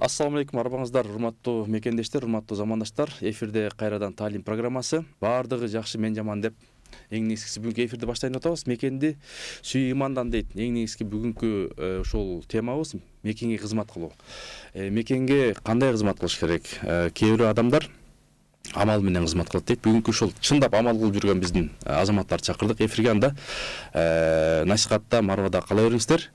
Assalamu алейкум, арбаңыздар, урматтуу мекендештер, урматтуу замандаштар. Эфирде кайрадан таалим программасы. Баардыгы жакшы, мен жаман деп эң негизгиси бүгүнкү эфирди баштайын деп атабыз. Мекенди сүйүү имандан дейт. Эң негизги бүгүнкү ушул темабыз мекенге кызмат кылуу. Мекенге кандай кызмат кылыш керек? Кээ бир адамдар амал менен кызмат кылат дейт. Бүгүнкү ушул чындап амал кылып жүргөн биздин азаматтарды чакырдык. Эфирге анда насихатта, марвада кала бериңиздер.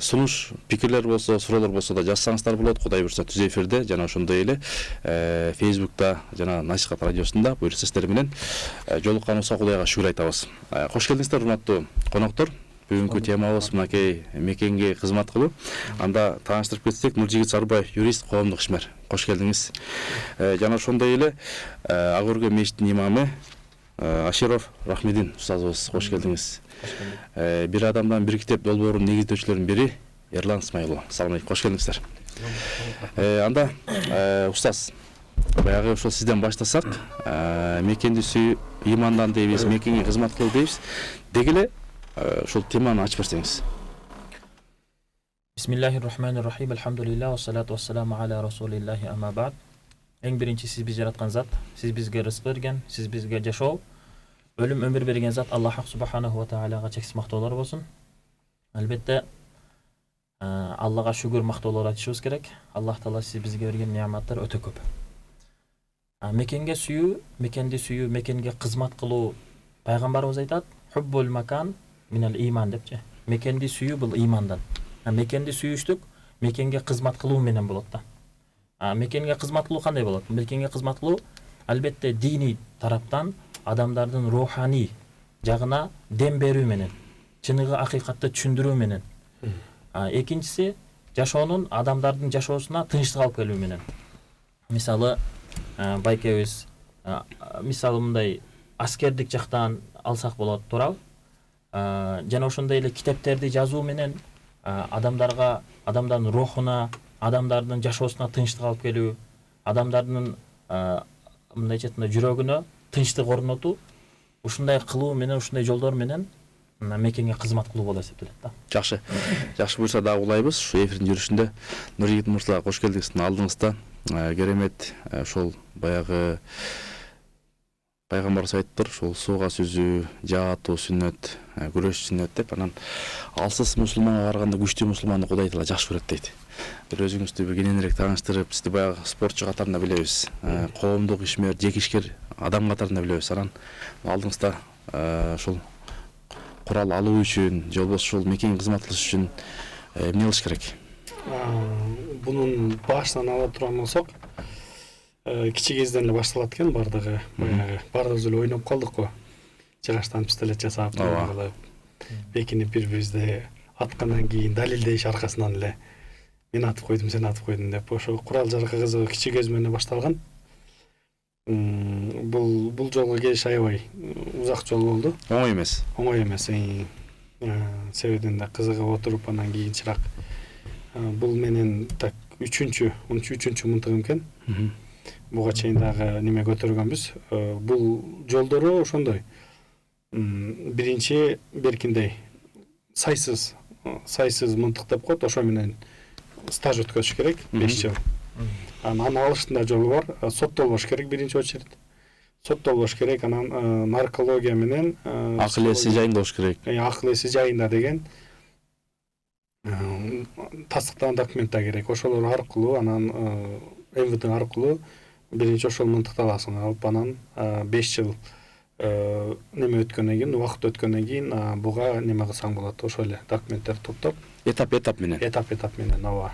Сунуш, пикирлер болсо, суроолор болсо да жазсаңыздар болот. Кудай буйрса түз эфирде жана ошондой эле Facebook'та жана Насихат радиосунда буйрса сиздер менен жолукканыбызга Кудайга шүгүр айтабыз. Кош келиңиздер, урматтуу коноктор. Бүгүнкү темабыз мынакей мекенге кызмат кылуу. Анда тааныштырып кетсек, Нуржигит Сарбаев, юрист, коомдук ишмер. Кош келдиңиз. Жана ошондой эле Ак өргө мечитинин имамы Аширов Рахмидин устазыбыз. Кош келдиңиз. Бир адамдан бир китеп долбоорунун негиздөөчүлөрүнүн бири Эрлан Исмаилов. Салам алейкум. Кош келиңиздер. Анда устаз, баягы ошол сизден баштасак, мекенди сүйүү имандан дейбиз, мекенге кызмат кылуу дейбиз. Деги эле ошол теманы ачып берсеңиз. Бисмиллахир-рахманир-рахим. Алхамдулилlah, вассалату вассаламу аля расулиллахи амма ба'д. Эң биринчи сиз бизди жараткан зат, сиз бизге рызык берген, сиз бизге жашоо, өлүм өмүр берген зат Аллах субханаху ва таалага чексиз мактоолор болсун. Албетте Аллага шүгүр, мактоолор айтышыбыз керек. Аллах таала сиз бизге берген неаматтар өтө көп. Мекенге сүйүү, мекенди сүйүү, мекенге кызмат кылуу, пайгамбарыбыз айтат: "Хуббул макан минал иман" депчи. Мекенди сүйүү бул имандан. Мекенди сүйүштүк, мекенге кызмат кылуу менен болот да. Мекенге кызмат кылуу кандай болот? Мекенге кызмат кылуу албетте дини тараптан адамдардын руханий жагына дем берүү менен, чыныгы акыйкатты түшүндүрүү менен. Экинчиси жашоонун, адамдардын жашоосуна тынчтык алып келүү менен. Мисалы, байкебиз, мисалы мындай аскердик жактан алсак болот, туурабы? Жана ошондой эле китептерди жазуу менен адамдарга, адамдардын рухуна, адамдардын жашоосуна тынчтык алып келүү, адамдардын мындайча айтканда жүрөгүнө тынчтык орнотуу, ушундай кылуу менен, ушундай жолдор менен мекенге кызмат кылуу болуп эсептелет да. Жакшы. Жакшы буйрса дагы улайбыз. Ушу эфирдин жүрүшүндө Нуржигит мырза, кош келдиңиз. Алдыңызда керемет ошол баягы пайгамбарыбыз айттыр, ушул сууга сүзүү, жаатуу сүннөт, күрөш сүннөт деп, анан алсыз мусулманга караганда күчтүү мусулманды Кудай таала жакшы көрөт дейт. Бир өзүңүздү бир кененирээк тааныштырып, сизди баягы спортчу катарында билебиз, коомдук ишмер, жекишкер адам катарында билебиз. Анан алдыңызда ушул курал алуу үчүн, же болбосо ушул мекенге кызмат кылыш үчүн эмне кылыш керек? Бунун башынан ала турган болсок, кичи кезден эле башталат экен бардыгы. Баарыбыз эле ойноп калдык го. Жыгачтан пистолет жасап, бекинип бири-бирибизди аткандан кийин далилдеш аркасынан эле мен атып койдум, сен атып койдуң деп ошо курал жаракка кызыгуу кичи көз менен башталган. Бул жолго келиш аябай узак жол болду. Оңой эмес. Оңой эмес. Себебинде кызыгып отуруп анан кийинчерээк бул менен так 13-чү мынтыгым экен. Буга чейин дагы неме көтөргөнбүз. Бул жолдору ошондой. Биринчи беркиндей сайсыз мынтык деп коет, ошо менен стаж өткөзүш керек 5 жыл. Анан алыштын да жолу бар. Соттолбош керек биринчи очередь. Соттолбош керек, анан наркология менен акыл эси жайында болуш керек. Акыл эси жайында деген тастыктаган документ да керек. Ошолор аркылуу, анан МВД аркылуу биринчи ошол мынтыкты аласың. Алып анан 5 жыл неме өткөндөн кийин, убакыт өткөндөн кийин буга неме кылсаң болот. Ошол эле документтерди топтоп, Этап менен. Этап менен, ооба.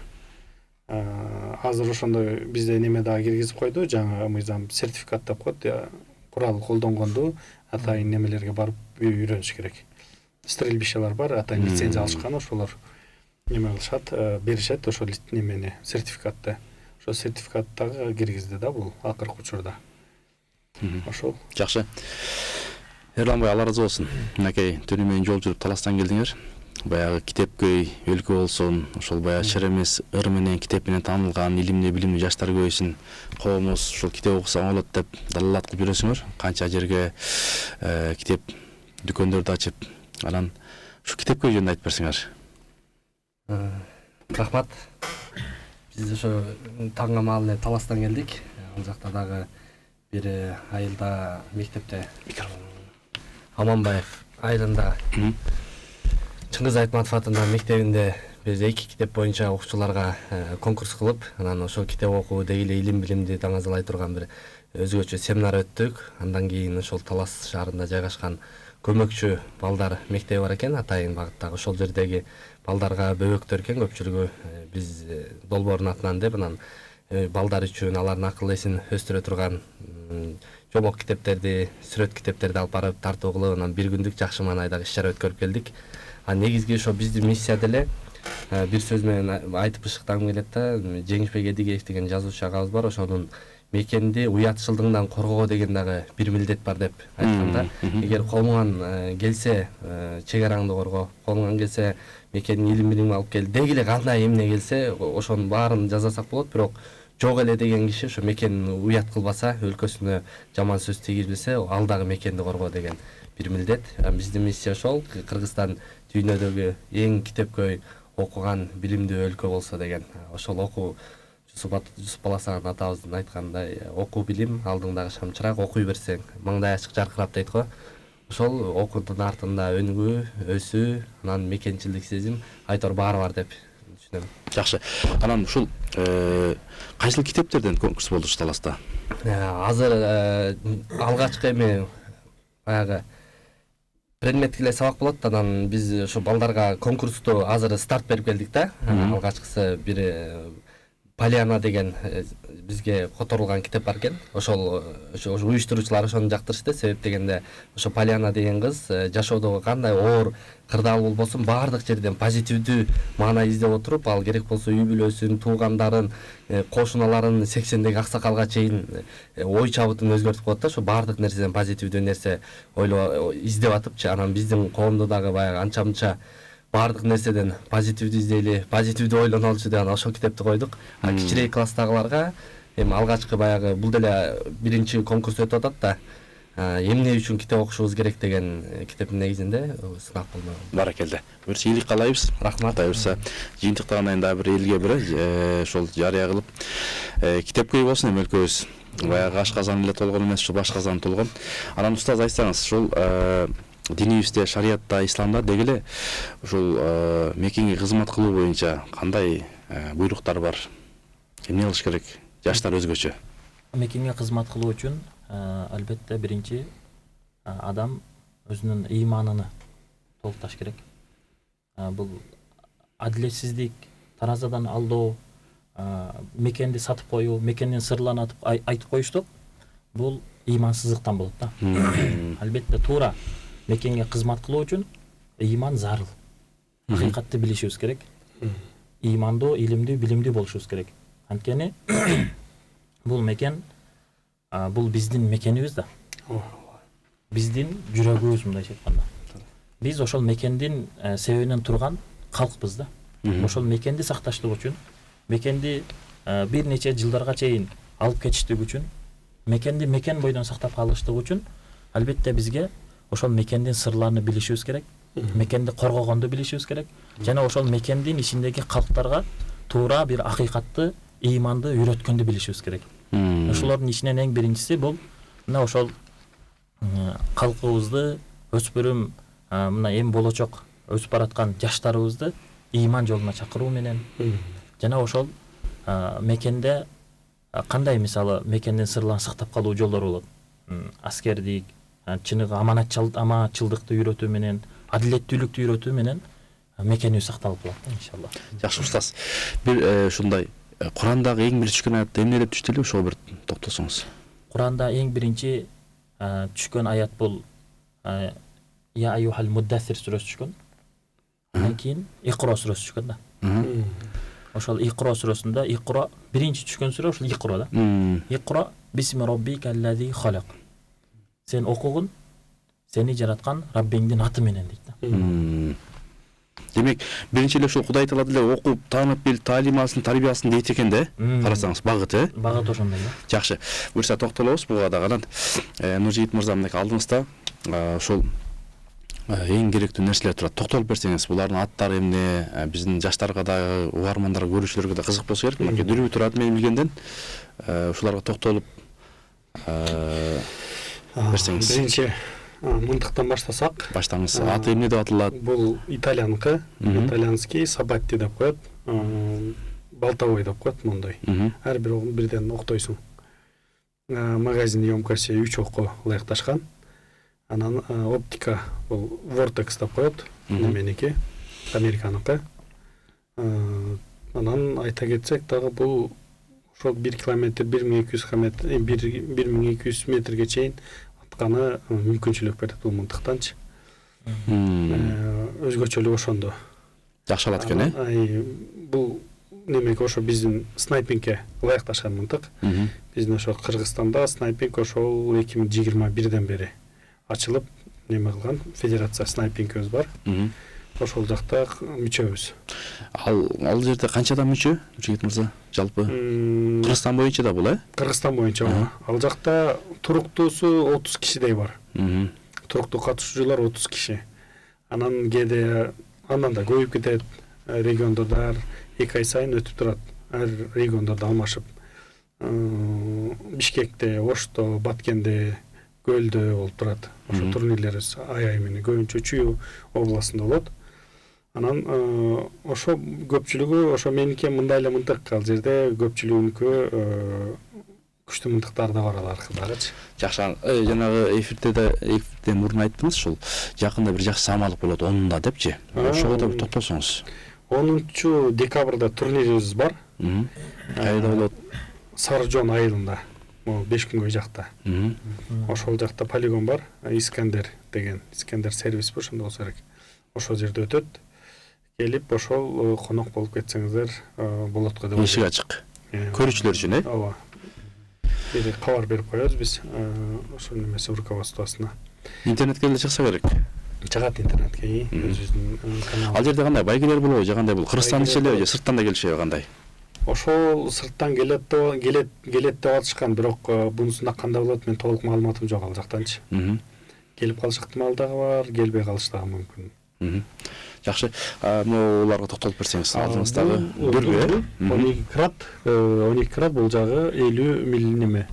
Азыр ошондой бизде неме дагы киргизип койду, жаңы мыйзам сертификат деп коет, курал колдонгонду атайын немелерге барып үйрөнүш керек. Стрельбищалар бар, атайын лицензия алышкан, ошолор неме кылышат, беришет ошол немени, сертификатты. Ошол сертификаттагы киргизди да бул акыркы учурда. Ошол. Жакшы. Эрлан бай, Алла ыраазы болсун. Мынакей түнү менен жол жүрүп таластан келдиңер. Баягы китепкөй өлкө болсун, ошол баягы шеремес ыр менен китеп менен таанылган, илимдүү, билимдүү жаштар көбөйсүн. Коомубуз ушул китеп окуса оңолот деп далалат кылып жүрөсүңөр. Канча жерге китеп дүкөндөрдү ачып, анан ушу китепкөй жөнүндө айтып берсеңер. Рахмат. Биз ошо Таңга маалына Таластан келдик. Ал жакта дагы бир айылда мектепте Аманбаев айылында Чыңгыз Айтматов атындагы мектебинде биз 2 китеп боюнча окуучуларга конкурс кылып, анан ошол китеп окуу деги эле илим билимди таңазалай турган бир өзгөчө семинар өттүк. Андан кийин ошол Талас шаарында жайгашкан көмөкчү балдар мектеби бар экен, Атайын багыттагы. Ошол жердеги балдарга бөбөктөр экен көпчүлүгү. Биз долбоордун атынан деп анан балдар үчүн алардын акыл эсин өстүрө турган жобок китептерди, сүрөт китептерди алып барып тартуу кылып, анан бир күндүк жакшы маанайдагы иш-чара өткөрүп келдик. Негизги ошо биздин миссия деле бир сөз менен айтып ышыктагым келет да, Жеңишбек Эдигеев деген жазуучу агабыз бар, ошонун мекенди уятчылдыгынан коргоо деген дагы бир милдет бар деп айтканда, эгер колуңан келсе чек араңды корго, колуңан келсе мекендин илим билими алып кел, деги эле кандай эмне келсе ошонун баарын жасасак болот, бирок жок эле деген киши ошо мекенин уят кылбаса, өлкөсүнө жаман сөз тийгизбесе, ал дагы мекенди коргоо деген бир милдет. Биздин миссия ошол, Кыргызстан дүйнөдөгү эң китепкөй окуган билимдүү өлкө болсо деген. Ошол окуу Жусуп Баласаган атабыздын айткандай, окуу билим алдыңдагы шамчырак, окуй берсең маңдай ачык жаркырап дейт го. Ошол окуунун артында өнүгүү, өсүү, анан мекенчилдик сезим, айтор баары бар деп түшүнөм. Жакшы. Анан ушул кайсыл китептерден конкурс болду Таласта? Азыр алгачкы эми баягы предметтик эле сабак болот. Анан биз ошо балдарга конкурсту азыр старт берип келдик да. Алгачкысы бир Полиана деген бизге которулган китеп бар экен. Ошо уюштуруучулар ошону жактырышты. Себеп дегенде ошо Полиана деген кыз жашоодогу кандай оор кырдаал болбосун баардык жерден позитивдүү маана издеп отуруп, ал керек болсо үй бүлөсүн, туугандарын, кошуналарын 80деги аксакалга чейин ой чабытын өзгөртүп коет да. Ошо баардык нерседен позитивдүү нерсе ойлоп издеп атыпчы. Анан биздин коомдо дагы баягы анча-мынча баардык нерседен позитивдүү издейли, позитивдүү ойлонолчу деген ошол китепти койдук. Кичирээк класстагыларга эми алгачкы баягы бул деле биринчи конкурс өтүп атат да. Эмне үчүн китеп окушубуз керек деген китептин негизинде сынак болду. Баракелде. Буюрса ийгилик каалайбыз. Рахмат. Буюрса жыйынтыктаган дагы бир элге бир ошол жарыя кылып китепкөй болсун эми өлкөбүз. Баягы ашказан эле толгон эмес, ушу баш казан толгон. Анан устаз айтсаңыз, ушул динибизде, шариятта, исламда деги эле ушул мекенге кызмат кылуу боюнча кандай буйруктар бар? Эмне кылыш керек? Жаштар өзгөчө. Мекенге кызмат кылуу үчүн албетте биринчи адам өзүнүн ыйманын толукташ керек. Бул адилетсиздик, таразадан алдоо, мекенди сатып коюу, мекендин сырларын айтып коюштук, бул ыймансыздыктан болот да. Албетте туура мекенге кызмат кылуу үчүн ыйман зарыл. Акыйкатты билишибиз керек. Ыймандуу, илимдүү, билимдүү болушубуз керек. Анткени бул мекен бул биздин мекенибиз да. Биздин жүрөгүбүз мындайча айтканда. Биз ошол мекендин себебинен турган калкпыз да. Ошол мекенди сакташтык үчүн, мекенди бир нече жылдарга чейин алып кетиштик үчүн, мекенди мекен бойдон сактап калыштык үчүн албетте бизге ошол мекендин сырларын билишибиз керек. Мекенди коргогонду билишибиз керек. Жана ошол мекендин ичиндеги калктарга туура бир акыйкатты, ыйманды үйрөткөндү билишибиз керек. Ошолордун ичинен эң биринчиси бул мына ошол калкыбызды, өспүрүм мына эми болочок өсүп бараткан жаштарыбызды ыйман жолуна чакыруу менен жана ошол мекенде кандай мисалы мекендин сырларын сактап калуу жолдору болот. Аскердик, чыныгы аманатчылдыкты үйрөтүү менен, адилеттүүлүктү үйрөтүү менен мекенибиз сакталып калат иншалла. Жакшы устаз. Бир ушундай Курандагы эң биринчи түшкөн аят эмне деп түштү эле, ошого бир токтосоңуз. Куранда эң биринчи түшкөн аят бул Я аюхал муддассир сүрөсү түшкөн. Андан кийин Иқро сүрөсү түшкөн да. Ошол Иқро сүрөсүндө Иқро биринчи түшкөн сүрө ошол Иқро да. Иқро бисми роббика аллази халак. Сен окугун сени жараткан Раббиңдин аты менен дейт да. Демек, биринчи эле ушул Кудай Таала деле окуп, таанып бил, таалим алсын, тарбиясын дейт экен да. Карасаңыз, багыты. Багыт ошондой да. Жакшы. Буюрса токтолобуз буга дагы. Нуржигит мырза мындай алдыңызда ошол эң керектүү нерселер турат. Токтолуп берсеңиз, булардын аттары эмне, биздин жаштарга да, угармандарга, көрүүчүлөргө да кызык болсо керек. Мынакей дүрбү турат мен билгенден. Ушуларга токтолуп берсеңиз. Биринчи мынтыктан баштасак. Баштаңыз. Аты эмне деп аталат? Бул итальянкы, итальянский сабатти деп коет. Болтовой деп коет мондай. Ар бир бирден октойсуң. Магазин емкоси 3 окко ылайыкташкан. Анан оптика бул Vortex деп коет. Неменики? Американыкы. Анан айта кетсек дагы бул ошол 1 километр 1200 метрге чейин атканы мүмкүнчүлүк берет бул мынтыктанчы. Өзгөчөлүгү ошондо. Жакшы алат экен, Бул немеге ошо биздин снайпингге ылайыкташкан мынтык. Биздин ошо Кыргызстанда снайпинг ошол 2021ден бери ачылып неме кылган федерация снайпингибиз бар. Ошол жакта мүчөбүз. Ал жерде канча адам мүчө? Жигит мырза, жалпы Кыргызстан боюнча да бул, Кыргызстан боюнча. Ал жакта туруктуусу 30 кишидей бар. Туруктуу катышуучулар 30 киши. Анан кээде андан да көбөйүп кетет. Региондор 2 ай сайын өтүп турат. Ар региондордо алмашып. Бишкекте, Ошто, Баткенде, Көлдө болуп турат. Ошо турнирлер ай менен көбүнчө Чүй областында болот. Анан ошо көпчүлүгү ошо меники мындай эле мынтык. Ал жерде көпчүлүгүнүкү күчтүү мынтыктар да бар алардагычы. Жакшы, жанагы эфирден мурун айттыңыз, ушул жакында бир жакшы самалык болот 10-да депчи. Ошого да токтолсоңуз. 10-декабрда турнирибиз бар. Кайда болот? Саржон айылында. 5 күнгөй жакта. Ошол жакта полигон бар. Искандер деген, Искандер сервис ошондо болсо керек. Ошол жерде өтөт. Келип ошол конок болуп кетсеңиздер болот го деп. Эшик ачык. Көрүүчүлөр үчүн, Ооба. Бир кабар берип коебуз биз ошол немеси руководствосуна. Интернетке эле чыкса керек. Чыгат интернетке, өзүбүздүн канал. Ал жерде кандай байгелер болобу, же кандай бул? Кыргызстан ичелеби, же сырттан да келишеби кандай? Ошол сырттан келет деп атышкан, бирок бунусунда кандай болот мен толук маалыматым жок ал жактанчы. Келип калыш ыктымалы дагы бар, келбей калыш дагы мүмкүн. Жакшы. Уларга токтолуп берсеңиз, алдыңыздагы дүрбү 12 крат бул жагы 50 мм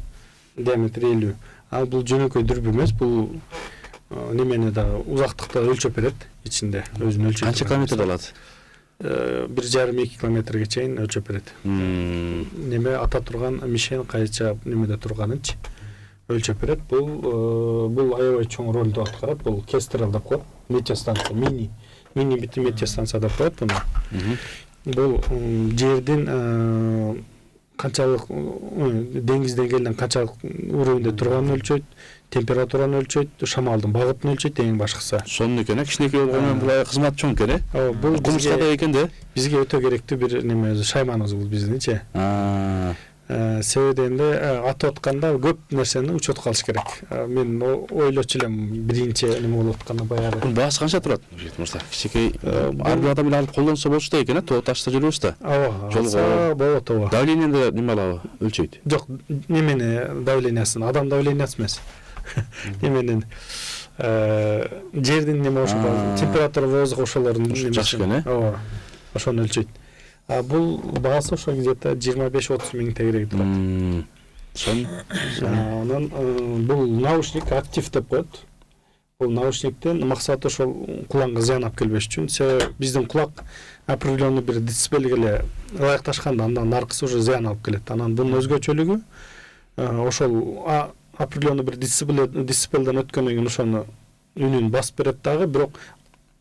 диаметри 50. Ал бул жөнөкөй дүрбү эмес, бул немени да узактыкты өлчөп берет ичинде, өзүнүн өлчөп. Канча километр алат? 1,5-2 километрге чейин өлчөп берет. Неме ата турган мишен кайча немеде турганынчы өлчөп берет. Бул аябай чоң ролду аткарат. Бул Кестерал деп коет. Метеостанция, мини метеостанция деп коет буну. Бул жердин канчалык деңиз деңгээлинен канчалык уровенде турганын өлчөйт, температураны өлчөйт, шамалдын багытын өлчөйт эң башкысы. Сонун экен, кичинекей болгону булай кызмат чоң экен, Бул кумурска да экен да. Бизге өтө керектүү бир неме шайманыбыз бул биздинчи. Себеби дегенде атып атканда көп нерсени учетко алыш керек. Мен ойлочу элем биринчи неме болуп атканда баягы. Бул баасы канча турат? Мырза, кичинекей ар бир адам эле алып колдонсо болчу да экен, тоо ташта жүрөбүз да. Ооба. Жолго болот, ооба. Давлениеде неме алабы, өлчөйт? Жок, немени давлениясын, адам давлениясы эмес. Неменин жердин неме ошо температура воздух ошолордун немеси. Жакшы экен, Ооба. Ошону өлчөйт. Бул баасы ошо где-то 25-30 миң тегерек турат. Анан бул наушник актив деп коет. Бул наушниктен максаты ошол кулагыңа зыян алып келбеш үчүн. Себеби биздин кулак определенный бир децибелге эле ылайыкташканда андан наркысы уже зыян алып келет. Анан бунун өзгөчөлүгү ошол определенный бир децибелден өткөндөн кийин ошону үнүн басып берет дагы, бирок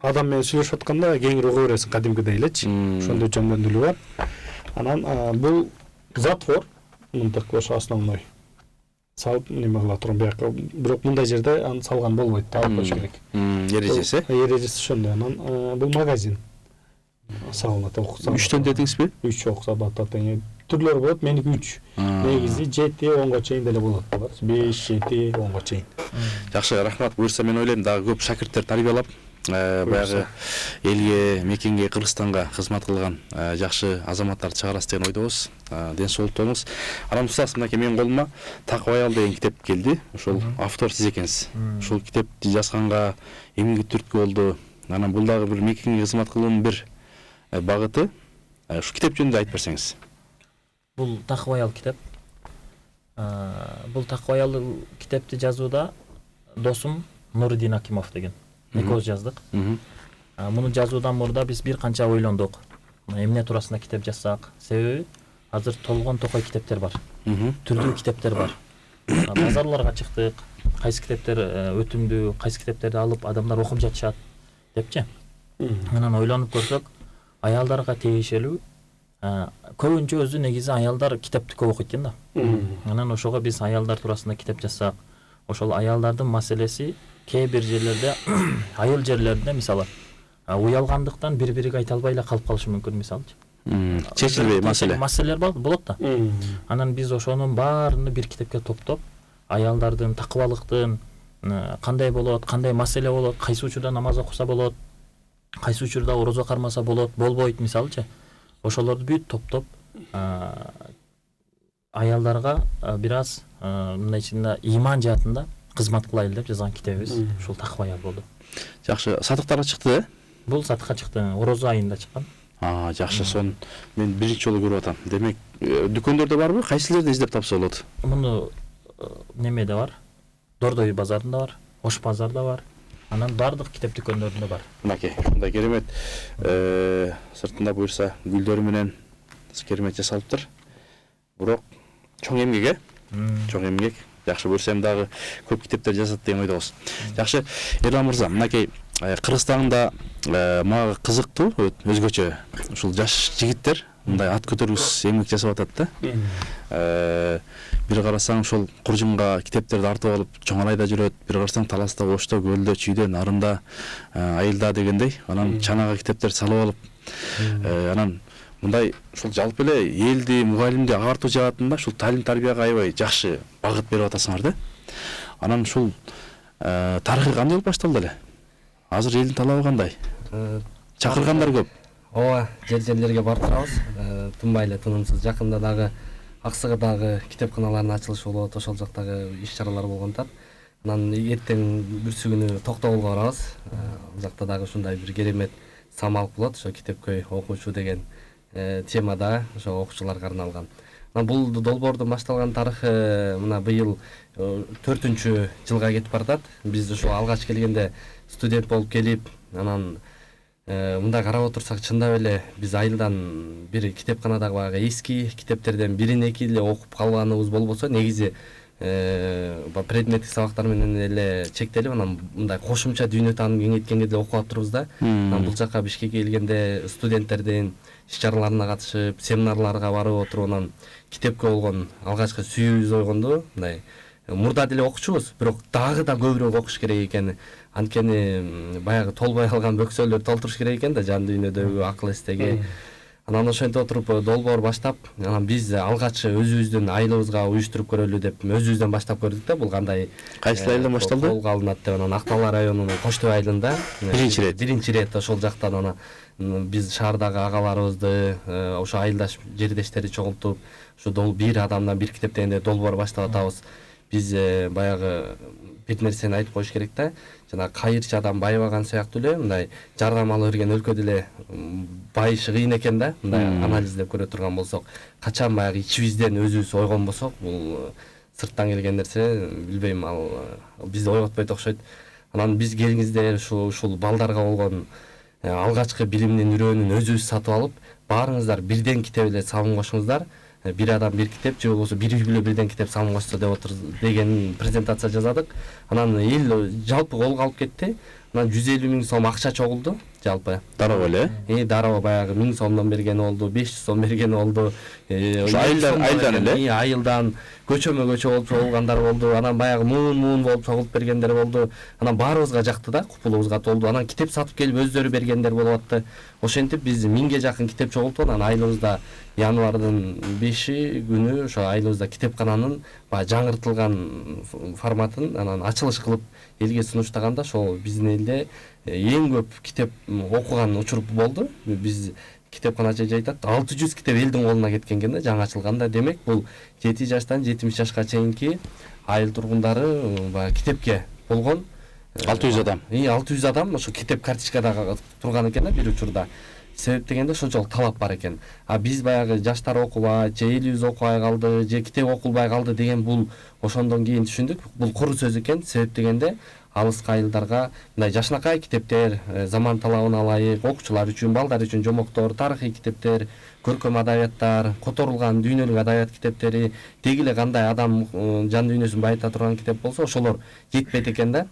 адам менен сүйлөшүп атканда кеңири уга бересиң кадимкидей элечи. Ошондой жөндөмдүүлүгү бар. Анан бул затвор мынтык ошо основной салып неме кыла турган бияка, бирок мындай жерде аны салган болбойт, алып коюш керек. Эрежеси? Эрежеси ошондой. Анан бул магазин салынат. 3төн дедиңизби? 3 окса батат. Түрлөр болот, меники 3. Негизи 7-10га чейин деле болот. 5-7-10га чейин. Жакшы, рахмат. Буюрса мен ойлойм дагы көп шакирттер тарбиялап баягы элге, мекенге, Кыргызстанга кызмат кылган жакшы азаматтарды чыгарасыз деген ойдобуз. Ден соолуктуу болуңуз. Анан устаз, мынакей менин колума Такып аял деген китеп келди. Ошол автор сиз экенсиз. Ушул китепти жазганга эмне түрткү болду? Анан бул дагы бир мекенге кызмат кылуунун бир багыты. Ушу китеп жөнүндө айтып берсеңиз. Бул Такып аял китеп. Бул Такып аял китепти жазууда досум Нуридин Акимов деген экөөбүз жаздык. Муну жазуудан мурда биз бир канча ойлондук. Эмне туурасында китеп жазсак, себеби азыр толгон токой китептер бар. Түрдүү китептер бар. Базарларга чыктык, кайсы китептер өтүмдүү, кайсы китептерди алып адамдар окуп жатышат депчи. Анан ойлонуп көрсөк, аялдарга тиешелүү көбүнчө өзү негизи аялдар китепти көп окуйт экен да. Анан ошого биз аялдар туурасында китеп жазсак, ошол аялдардын маселеси кээ бир жерлерде, айыл жерлеринде мисалы уялгандыктан бири-бириге айта албай эле калып калышы мүмкүн, мисалчы. Чечилбей маселелер болот да. Анан биз ошонун баарын бир китепке топтоп, аялдардын такыбалыктын кандай болот, кандай маселе болот, кайсы учурда намаз окуса болот, кайсы учурда орозо кармаса болот, болбойт, мисалчы. Ошолорду бүт топтоп аялдарга бир аз мындай ичинде иман жаатында кызмат кылайлы деп жазган китебибиз ушул Такып аял болду. Жакшы, сатыктарга чыкты, Бул сатыкка чыкты, орозо айында чыккан. Жакшы, сон мен биринчи жолу көрүп атам. Демек, дүкөндөрдө барбы? Кайсылерде издеп тапса болот? Муну немеде бар? Дордой базарында бар, Ош базарда бар. Анан бардык китеп дүкөндөрүндө бар. Мынакей, ушундай керемет сыртында буюрса гүлдөрү менен керемет жасалыптыр. Бирок чоң эмгек, чоң эмгек. Жакшы буюрса эми дагы көп китептер жазат деген ойдобуз. Жакшы, Эрлан мырза, мынакей Кыргызстанда мага кызыктуу, өзгөчө ушул жаш жигиттер мындай ат көтөргүс эмгек жасап атат да. Бир карасаң ошол куржунга китептерди артып алып чоңалайда жүрөт, бир карасаң таласта, Ошто, көлдө, чүйдө, нарында, айылда дегендей, анан чанага китептер салып алып, анан мындай ушул жалпы эле элди, мугалимди агартуу жаатында ушул талим тарбияга аябай жакшы багыт берип атасыңар да. Анан ушул тарыхы кандай болуп башталды эле? Азыр элдин талабы кандай? Чакыргандар көп. Ооба, жерлерге барып турабыз. Тынбай эле тынымсыз. Жакында дагы Аксыгырдагы китепканалардын ачылышы болот, ошол жактагы иш-чаралар болгонтат. Анан эртең бүрсүгүнү Токтогулга барабыз. Ал жакта дагы ушундай бир керемет самал болот, ошо китепкөй окуучу деген темада ошо окуучуларга арналган. Анан бул долбоордун башталган тарыхы мына быйыл 4-жылга кетип баратат. Биз ошо алгач келгенде студент болуп келип, анан мындай карап отурсак чындап эле биз айылдан бир китепканадагы баягы эски китептерден бирин-эки эле окуп калганыбыз болбосо, негизи предметтик сабактар менен эле чектелип, анан мындай кошумча дүйнө таанын кеңейткенге деле окуп атырбыз да. Анан бул жака Бишкекке келгенде студенттердин иш-чараларына катышып, семинарларга барып отуруп, анан китепке болгон алгачкы сүйүүбүз ойгонду. Мындай мурда деле окучубуз, бирок дагы да көбүрөөк окуш керек экен. Анткени баягы толбой алган бөксөлөр толтуруш керек экен да, жан дүйнөдөгү акыл эстеги. Анан ошентип отуруп долбоор баштап, анан биз алгач өзүбүздүн айылыбызга уюштуруп көрөлү деп өзүбүздөн баштап көрдүк да. Бул кандай Кайсы айылдан башталды? Колго алынат деп, анан Актала районунун Коштөб айылында биринчи рет ошол жактан анан биз шаардагы агаларыбызды, ошо айылдаш жердештери чогултуп, ушу бир адамдан бир китеп дегенде долбоор баштап атабыз. Биз баягы бир нерсени айтып коюш керек да. Жана кайырчадан байбаган сыяктуу эле мындай жардам ала берген өлкөдө эле байышы кыйын экен да. Мындай анализдеп көрө турган болсок, качан баягы ичибизден өзүбүз ойгонбосок, бул сырттан келген нерсе, билбейм, ал бизди ойготпойт окшойт. Анан биз келгенде ушул балдарга болгон алгачкы билимдин үрөөнүн өзүбүз сатып алып, баарыңыздар бирден китеп эле салым кошуңуздар. Бир адам бир китеп, же болбосо бири-бири бирден китеп салым кошсо деп отур деген презентация жасадык. Анан эл жалпы колго алып кетти. Анан 150 000 сом акча чогулду жалпы. Дароо эле? Дароо баягы 1000 сомдон бергени болду, 500 сом бергени болду. Айылдан эле? Айылдан көчөмө-көчө болуп чогулгандар болду. Анан баягы муун болуп чогулуп бергендер болду. Анан баарыбызга жакты да, купулубузга толду. Анан китеп сатып келип өздөрү бергендер болуп атты. Ошентип биз 1000ге жакын китеп чогултуп, анан айылыбызда январдын 5 күнү ошо айылыбызда китепкананын баягы жаңыртылган форматын анан ачылыш кылып элге сунуштаганда ошол биздин элде эң көп китеп окуган учур болду. Биз китепканачы айтат 600 китеп элдин колуна кеткен экен да жаңы ачылганда. Демек бул 7 жаштан 70 жашка чейинки айыл тургундары баягы китепке болгон 600 адам. 600 адам ошо китеп карточкада турган экен да бир учурда. Себеп дегенде ошончолук талап бар экен. А биз баягы жаштар окубай, же элибиз окубай калды, же китеп окулбай калды деген бул ошондон кийин түшүндүк. Бул куру сөз экен. Себеп дегенде алыска айылдарга мындай жашынакай китептер, заман талабына ылайык, окуучулар үчүн, балдар үчүн жомоктор, тарыхый китептер, көркөм адабияттар, которулган дүйнөлүк адабият китептери, деги эле кандай адам жан дүйнөсүн байыта турган китеп болсо, ошолор жетпейт экен да.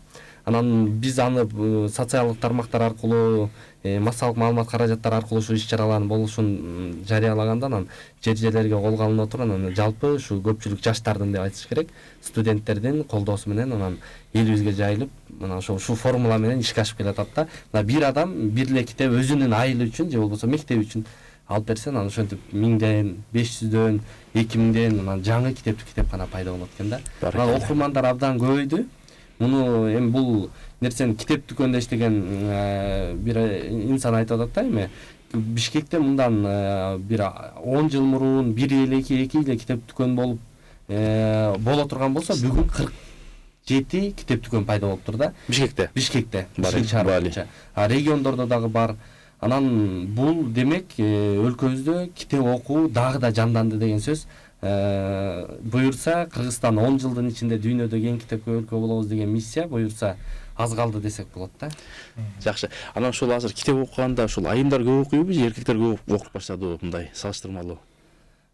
Анан биз аны социалдык тармактар аркылуу, массалык маалымат каражаттары аркылуу ушу иш-чаралардын болушун жарыялаганда, анан жер-жерлерге колго алынып отуруп, анан жалпы ушу көпчүлүк жаштардын деп айтыш керек, студенттердин колдоосу менен анан элибизге жайылып, мына ошо формула менен ишке ашып келатат да. Мына бир адам бир эле китеп өзүнүн айылы үчүн же болбосо мектеби үчүн алып берсе, анан ошентип 1000ден, 500дөн, 2000ден анан жаңы китепкана пайда болот экен да. Анан окурмандар абдан көбөйдү. Муну эми бул нерсени китеп дүкөнүндө иштеген бир инсан айтып атат да, эми Бишкекте мындан бир 10 жыл мурун 1-2 эле китеп дүкөн болуп боло турган болсо, бүгүн 47 китеп дүкөн пайда болуптур да. Бишкекте бар. Региондордо дагы бар. Анан бул демек өлкөбүздө китеп окуу дагы да жанданды деген сөз. Буюрса Кыргызстан 10 жылдын ичинде дүйнөдөгү эң китепке өлкө болобуз деген миссия буюрса аз калды десек болот да. Жакшы. Анан ошол азыр китеп окуганда ошол айымдар көп окуйбу же эркектер көп окуп баштадыбы мындай салыштырмалуу?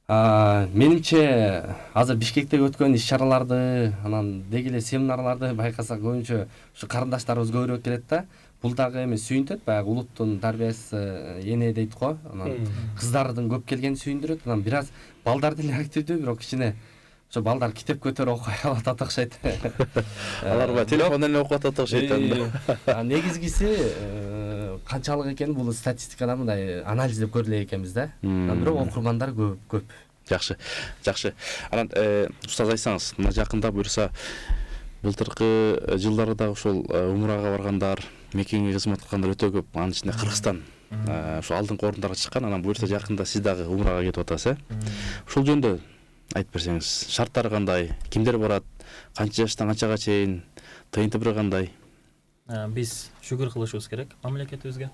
Менимче азыр Бишкектеги өткөн иш-чараларды, анан деги эле семинарларды байкасак көбүнчө ушу карындаштарыбыз көбүрөөк келет да. Бул дагы эми сүйүнтөт, баягы улуттун тарбиясы эне дейт го. Анан кыздардын көп келгени сүйүндүрөт. Анан бир аз балдар деле активдүү, бирок кичине ошо балдар китеп көтөрүп окуй алат окшойт. Алар баягы телефон эле окуп атат окшойт да. Негизгиси канчалык экени бул статистикада мындай анализдеп көрүлө экенбиз да. Бирок окурмандар көп. Жакшы. Анан устаз айтсаңыз, мына жакында буюрса былтыркы жылдарда ошол умрага баргандар, мекенге кызмат кылгандар өтө көп. Анын ичинде Кыргызстан ошо алдыңкы орундарга чыккан. Анан буюрса жакында сиз дагы умрага кетип атасыз, Ошол жөнүндө айтып берсеңиз, шарттары кандай, кимдер барат, канча жаштан канчага чейин, тыйынтыбы кандай? Биз шүгүр кылышыбыз керек мамлекетибизге.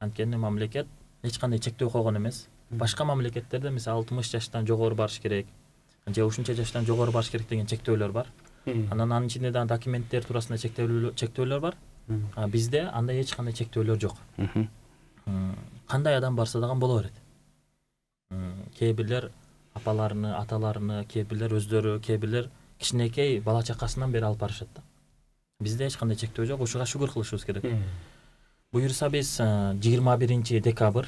Анткени мамлекет эч кандай чектөө койгон эмес. Башка мамлекеттерде мисалы 60 жаштан жогору барыш керек, же ушунча жаштан жогору барыш керек деген чектөөлөр бар. Анан анын ичинде да документтер туурасында чектөөлөр бар. Бизде андай эч кандай чектөөлөр жок. Кандай адам барса дагы боло берет. Кээ бирлер апаларыны, аталарыны, кээ бирлер өздөрү, кээ бирлер кичинекей бала чакасынан бери алып барышат да. Бизде эч кандай чектөө жок, ушуга шүгүр кылышыбыз керек. Буюрса биз 21 декабрь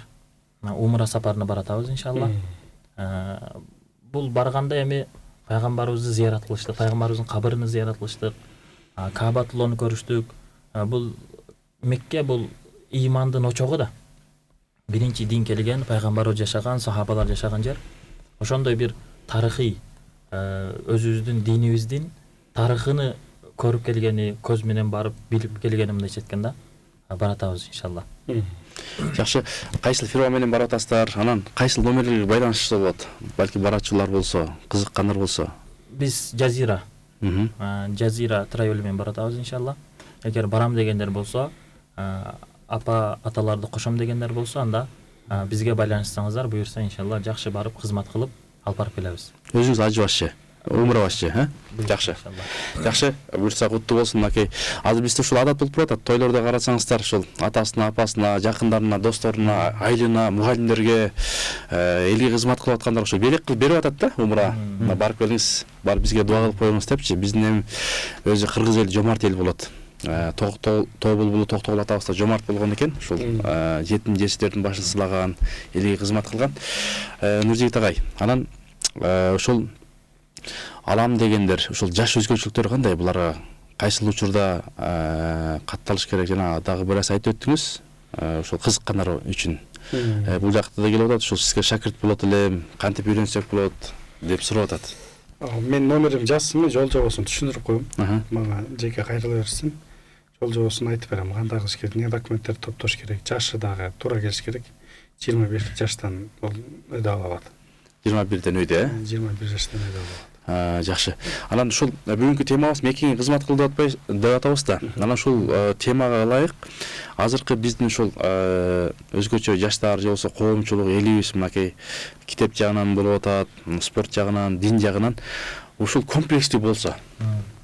умра сапарына баратабыз иншалла. Бул барганда эми пайгамбарыбызды зыярат кылыштык, пайгамбарыбыздын кабырын зыярат кылыштык, Каабатуллону көрүштүк. Бул Мекке бул ыймандын очогу да. Биринчи дин келген, пайгамбарыбыз жашаган, сахабалар жашаган жер. Ошондой бир тарыхый өзүбүздүн динибиздин тарыхын көрүп келгени, көз менен барып билип келгени мындайча айтканда баратабыз иншалла. Жакшы. Кайсыл фирма менен барып атасыздар? Анан кайсыл номерлерге байланышса болот? Балки барачулар болсо, кызыккандар болсо. Биз Жазира Travel менен баратабыз иншалла. Эгер барам дегендер болсо, апа аталарды кошом дегендер болсо, анда бизге байланышсаңыздар, буюрса иншалла жакшы барып кызмат кылып алып барып келебиз. Өзүңүз ажы башчы, умра башчы, Жакшы. Жакшы, буюрса куттуу болсун акей. Азыр бизде ушул адат болуп турат, тойлордо карасаңыздар, ушул атасына, апасына, жакындарына, досторуна, айылына, мугалимдерге, элге кызмат кылып аткандар ошо берип атат да, умра. Барып келиңиз, барып бизге дуа кылып коюңуз депчи. Биздин эми өзү кыргыз эли жомарт эл болот. Тобулбулу Токтогул атабыз да жомарт болгон экен. Ушул жетим жестердин башын сылаган, элге кызмат кылган. Нуржигит агай, анан ошол алам дегендер, ушул жаш өзгөчөлүктөр кандай? Буларга кайсыл учурда катталыш керек? Жана дагы бир аз айтып өттүңүз. Ошол кызыккандар үчүн. Бул жакта да келип атат, ушул сизге шакирт болот элем, кантип үйрөнсөк болот деп сурап атат. Мен номерим жазсынбы, жол жобосун түшүндүрүп коем. Аха. Мага жеке кайрыла берсин. Жол жобосун айтып берем. Кандай кылыш керек, эмне документтерди топтош керек, жашы дагы туура келиш керек. 21 жаштан бул өйдө ала алат. 21ден өйдө, 21 жаштан өйдө ала алат. Жакшы. Анан ушул бүгүнкү темабыз мекенге кызмат кыл деп атабыз да. Анан ушул темага ылайык азыркы биздин ушул өзгөчө жаштар же болбосо коомчулук элибиз мынакей китеп жагынан болуп атат, спорт жагынан, дин жагынан ушул комплекстүү болсо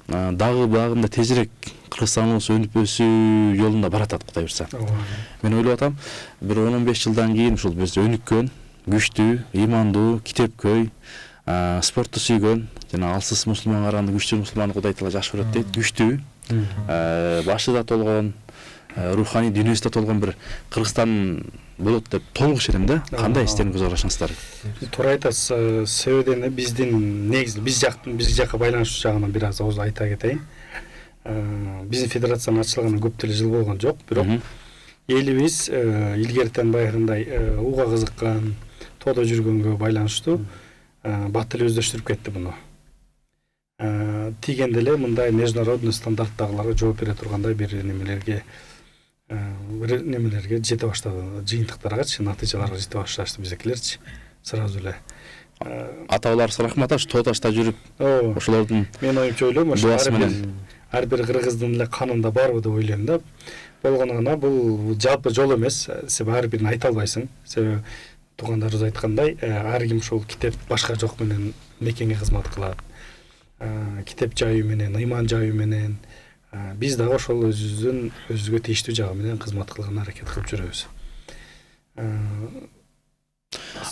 дагы багында тезирээк Кыргызстаныбыз өнүп өсүү жолунда баратат Кудай буйрса. Мен ойлоп атам, бир 10-15 жылдан кийин ушул биз өнүккөн, күчтүү, ыймандуу, китепкөй, спортты сүйгөн, жана алсыз мусулман караганда күчтүү мусулман Кудай таала жакшы көрөт дейт. Күчтүү, башыда толгон, руханий дүйнөсү да толгон бир Кыргызстан болот деп толугуш элем да. Кандай истериңиз карашыңыздар? Туура айтасыз. Себеби эмне биздин негизи биз жакка байланыш жагынан бир аз ооз айта кетейин. Биздин федерациянын ачылганына көп деле жыл болгон жок, бирок элибиз илгертен баягындай ууга кызыккан, тоодо жүргөнгө байланыштуу бат эле өздөштүрүп кетти буну. Тигенде эле мындай международный стандарттагыларга жооп бере тургандай бир немелерге жете баштады, жыйынтыктаргачы, натыйжаларга жете башташты биздикилерчи. Сразу эле аталарыбыз рахматаш тооташта жүрүп, ошолордун мен оюмча ойлойм, дуасы менен ар бир кыргыздын эле канында барбы деп ойлойм да. Болгону гана бул жалпы жол эмес, себеби ар бирин айта албайсың. Себеби туугандарыбыз айткандай, ар ким ушул китеп башка жок менен мекенге кызмат кылат. Китеп жайуу менен, ыйман жайуу менен биз дагы ошол өзүбүзгө тийиштүү жагы менен кызмат кылган аракет кылып жүрөбүз.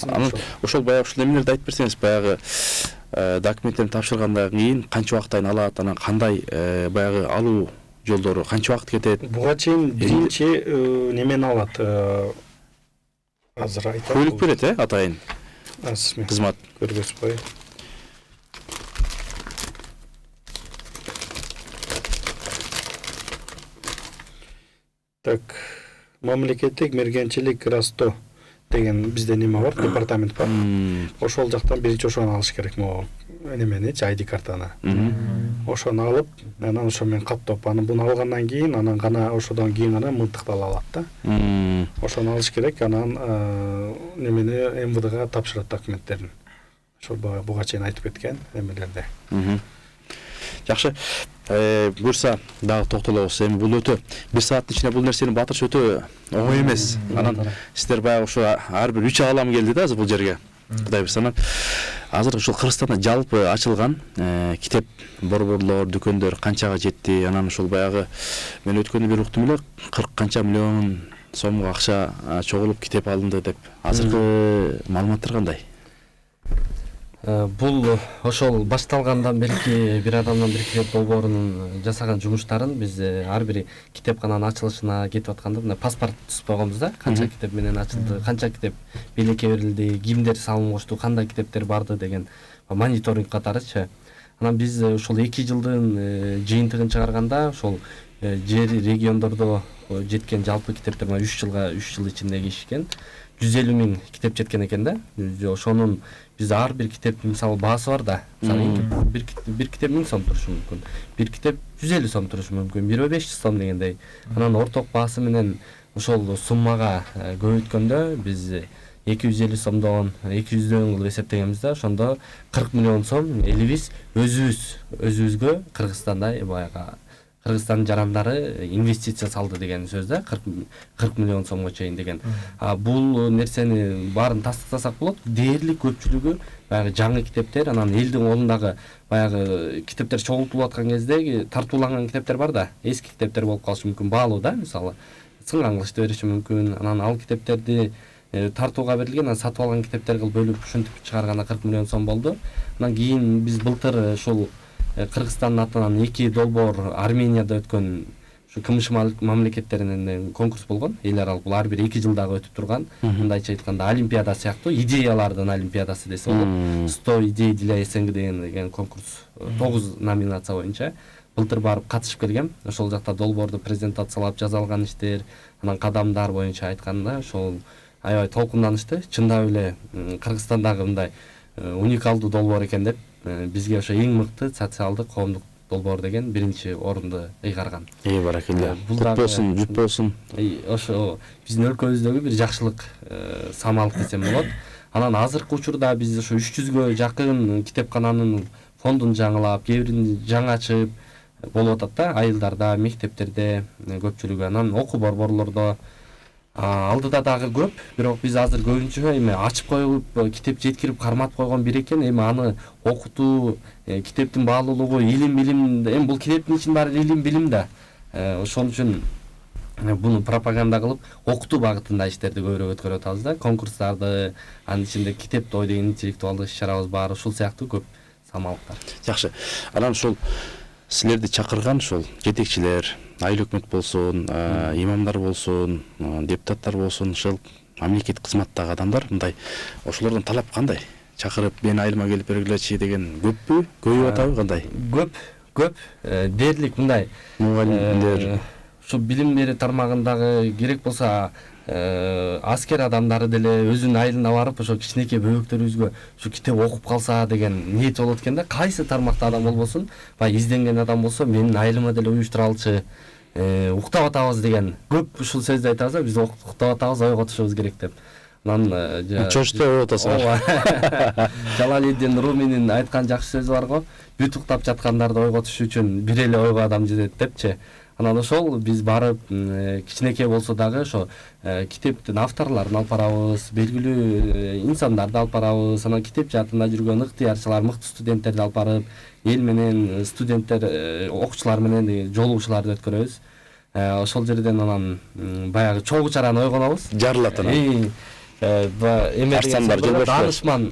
Анан ошол баягы ушул эмелерди айтып берсеңиз, баягы документтерин тапшыргандан кийин канча убакыт алат, анан кандай баягы алуу жолдору канча убакыт кетет? Буга чейин биринчи немени алат. Азыр айтам. Көйлүк берет, атайын. Кызмат көргөзбөй. Так, мамлекеттик мергенчилик Расто деген бизде неме бар, департамент бар. Ошол жактан биринчи ошону алыш керек, могу немени, ID картаны. Ошону алып, анан ошо менен каттап, анан буну алгандан кийин, анан гана ошодон кийин гана мынтыктала алат да. Ошону алыш керек, анан немени МВДга тапшырат документтерин. Ошол буга чейин айтып кеткен немелерде. Жакшы. Буйрса дагы токтолобуз. Эми бул өтө 1 сааттын ичинде бул нерсени батырыш өтө оңой эмес. Анан сиздер баягы ошо ар бир 3 алам келди да азыр бул жерге. Кудай буйрса, анан азыр ушул Кыргызстанда жалпы ачылган китеп борборлор, дүкөндөр канчага жетти? Анан ушул баягы мен өткөндө бир уктум эле 40 канча миллион сомго акча чогулуп китеп алынды деп. Азыркы маалыматтар кандай? Бул ошол башталгандан берки бир адамдан бир китеп долбоорунун жасаган жумуштарын биз ар бир китепкананын ачылышына кетип атканда мына паспорт түзүп койгонбуз да. Канча китеп менен ачылды, канча китеп белекке берилди, кимдер салым кошту, кандай китептер барды деген мониторинг катарычы. Анан биз ушул 2 жылдын жыйынтыгын чыгарганда ошол жер региондордо жеткен жалпы китептер 3 жыл ичинде кишкен 150 000 китеп жеткен экен да. Ошонун биз ар бир китеп мисалы баасы бар да. Мисалы бир китеп 1000 сом турушу мүмкүн. Бир китеп 150 сом турушу мүмкүн. 1500 сом дегендей. Анан орток баасы менен ошол суммага көбөйткөндө биз 250 сомдон 200 кылып эсептегенбиз да. Ошондо 40 миллион сом элибиз өзүбүзгө Кыргызстанда баягы Кыргызстандын жарандары инвестиция салды деген сөз да, 40 миллион сомго чейин деген. Бул нерсени баарын тастыктасак болот. Дээрлик көпчүлүгү баягы жаңы китептер, анан элдин колундагы баягы китептер чогултулуп аткан кезде тартууланган китептер бар да, эски китептер болуп калышы мүмкүн, баалуу да, мисалы сынган кылычты бериши мүмкүн. Анан ал китептерди тартууга берилген, анан сатып алган китептер кылып бөлүп ушинтип чыгарганда 40 миллион сом болду. Анан кийин биз былтыр ушул Кыргызстандын атынан 2 долбоор Арменияда өткөн ушу КМШ мамлекеттеринен конкурс болгон. Эл аралык бул ар бир 2 жылдагы өтүп турган. Мындайча айтканда олимпиада сыяктуу, идеялардын олимпиадасы десе болот. 100 идей для СНГ деген конкурс 9 номинация боюнча былтыр барып катышып келгем. Ошол жакта долбоорду презентациялап жазалган иштер, анан кадамдар боюнча айтканда ошол аябай толкунданышты. Чындап эле Кыргызстандагы мындай уникалдуу долбоор экен деп бизге ошо эң мыкты социалдык коомдук долбоор деген биринчи орунду ыйгарган. Баракелла. Бул Кут дагы- болсун, жүт болсун. Ошо биздин өлкөбүздөгү бир жакшылык самал десем болот. Анан азыркы учурда биз ошо 300гө жакын китепкананын фондун жаңылап, кээ бирин жаңы ачып болуп атат да, айылдарда, мектептерде көпчүлүгү. Анан окуу борборлордо алдыда дагы көп, бирок биз азыр көбүнчө эми ачып коюп, китеп жеткирип карматып койгон бир экен. Эми аны окутуу, китептин баалуулугу, илим билим, эми бул китептин ичинин баары илим билим да. Ошон үчүн буну пропаганда кылып, окутуу багытында иштерди көбүрөөк өткөрүп атабыз да. Конкурстарды, анын ичинде китепти ой деген интеллектуалдык иш-чарабыз бар, ушул сыяктуу көп самалыктар. Жакшы. Анан ушул силерди чакырган ушул жетекчилер, айыл өкмөт болсун, имамдар болсун, депутаттар болсун, ушул мамлекет кызматтагы адамдар мындай ошолордон талап кандай? Чакырып, мен айылыма келип бергилечи деген көппү? Көбөйүп атабы кандай? Көп дээрлик мындай Мугалимдер, ушу билим берүү тармагындагы керек болсо аскер адамдары деле өзүнүн айылына барып ошо кичинекей бөбөктөрүбүзгө ушу китеп окуп калса деген ниет болот экен да. Кайсы тармакта адам болбосун, баягы изденген адам болсо менин айылыма деле уюштура алчы, уктап атабыз деген көп ушул сөздү айтабыз да, биз уктап атабыз, ойго түшүбүз керек деп. Анан чочтой болуп атасыңар. Жалалиддин Руминин айткан жакшы сөзү бар го, бүт уктап жаткандарды ойго түшүү үчүн бир эле ойго адам жетет депчи. Анан ошол биз барып кичинекей болсо дагы ошо китептин авторлорун алып барабыз, белгилүү инсандарды алып барабыз, анан китеп жаатында жүргөн ыктыярчылар, мыкты студенттерди алып барып, эл менен студенттер, окуучулар менен жолугушууларды өткөрөбүз. Ошол жерден анан баягы чогуу чараны ойгонобуз. Жарылат анан. Арстандар жолбошчулар.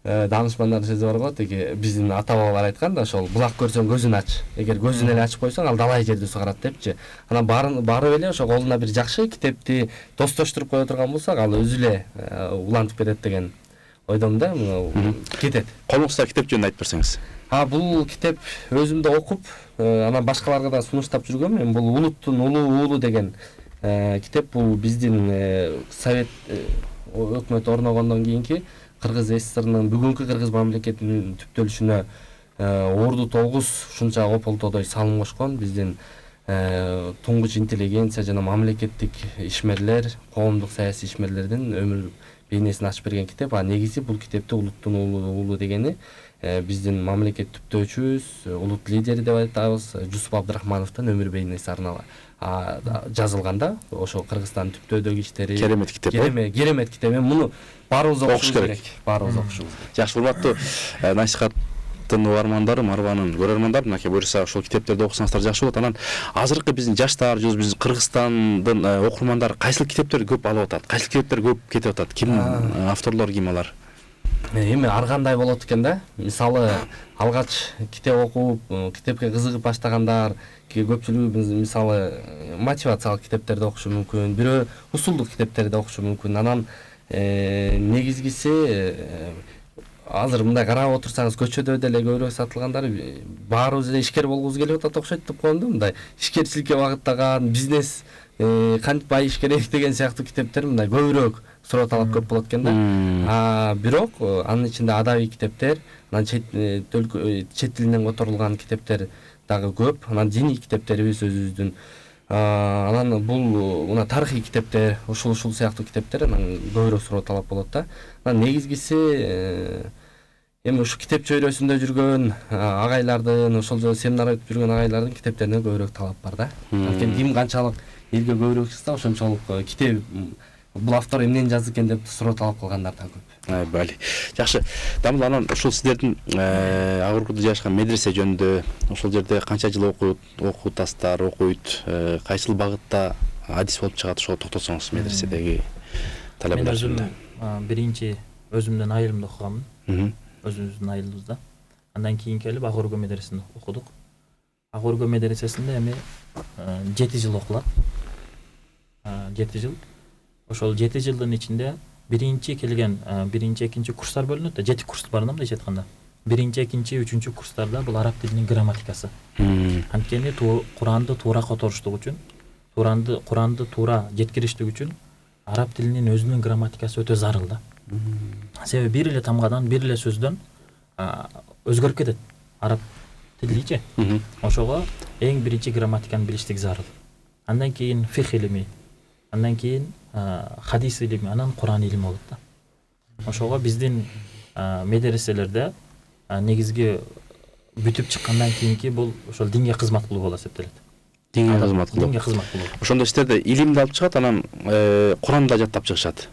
Данышмандардын сөзү бар го, тиги биздин ата бабалар айткан да, ошол булак көрсөң көзүн ач. Эгер көзүн эле ачып койсоң, ал далай жерди сугарат депчи. Анан барып эле ошо колуна бир жакшы китепти достоштуруп кое турган болсок, ал өзү эле улантып берет деген ойдомун да, кетет. Колуңузда китеп жөнүндө айтып берсеңиз. Бул китеп өзүм да окуп, анан башкаларга да сунуштап жүргөм. Мен бул Улуттун уулу деген китеп, бул биздин Совет өкмөтү орногондон кийинки Кыргыз СССРнын бүгүнкү Кыргыз мамлекетинин түптөлүшүнө орду тогуз ушунча ополтодой салым кошкон биздин туңгуч интеллигенция жана мамлекеттик ишмерлер, коомдук саясий ишмерлердин өмүр бейнесин ачып берген китеп. Негизи бул китепти Улуттун уулу дегени биздин мамлекет түптөөчүбүз, улут лидери деп айтабыз, Жусуп Абдрахмановдун өмүр бейнеси арналган жазылган да. Ошо Кыргызстан түптөөдөгү иштери Керемет китеп. Керемет китеп. Муну баарыбыз окушубуз керек. Баарыбыз окушубуз керек. Жакшы, урматтуу насихаттын угармандары, Марванын көрөрмандары, мынакей буюрса ошол китептерди окусаңыздар жакшы болот. Анан азыркы биздин жаштар, биздин Кыргызстандын окурмандары кайсыл китептерди көп алып атат? Кайсыл китептер көп кетип атат? Ким авторлор ким алар? Эми ар кандай болот экен да. Мисалы, алгач китеп окуп, китепке кызыгып баштагандар, көпчүлүгү мисалы мотивациялык китептерди окушу мүмкүн, бирөө усулдук китептерди окушу мүмкүн. Анан негизгиси азыр мындай карап отурсаңыз, көчөдө деле көбүрөөк сатылгандар баарыбыз эле ишкер болгубуз келип атат окшойт деп коем да. Мындай ишкерчиликке багыттаган, бизнес кантип байыш керек деген сыяктуу китептер мындай көбүрөөк суроо талап көп болот экен да. Бирок анын ичинде адабий китептер, анан чет тилинен которулган китептер дагы көп. Анан диний китептерибиз өзүбүздүн. Анан бул мына тарыхый китептер, ушул сыяктуу китептер анан көбүрөөк суроо талап болот да. Анан негизгиси эми ушу китеп чөйрөсүндө жүргөн агайлардын, ошол семинар өтүп жүргөн агайлардын китептерине көбүрөөк талап бар да. Анткени ким канчалык элге көбүрөөк чыкса, ошончолук китеп бул автор эмнени жазды экен деп суроо талап кылгандар да көп. Бали. Жакшы. Дамыл, анан ушул сиздердин ак ургуда жайгашкан медресе жөнүндө, ошол жерде канча жыл окуутасыздар, окуйт, кайсыл багытта адис болуп чыгат, ошого токтосоңуз медреседеги талаптар жөнүндө. Мен биринчи өзүмдүн айылымда окуганмын. Өзүбүздүн айылыбызда. Андан кийин келип ак ургу медресесинде окудук. Ак ургу медресесинде эми 7 жыл окулат. 7 жыл. Ошол 7 жылдын ичинде биринчи келген, биринчи, экинчи курстар бөлүнөт да, 7 курс бар мындайча айтканда. Биринчи, экинчи, үчүнчү курстарда бул араб тилинин грамматикасы. Анткени Куранды туура которуштук үчүн, Куранды туура жеткириштик үчүн араб тилинин өзүнүн грамматикасы өтө зарыл да. Себеби бир эле тамгадан, бир эле сөздөн өзгөрүп кетет араб тиличи. Ошого эң биринчи грамматиканы билиштик зарыл. Андан кийин фих илими, андан кийин хадис илими, анан Куран илими болот да. Ошого биздин медреселерде негизги бүтүп чыккандан кийинки бул ошол динге кызмат кылуу болуп эсептелет. Динге кызмат кылуу. Динге кызмат кылуу. Ошондо силерде илимди алып чыгат, анан Куранды жаттап чыгышат.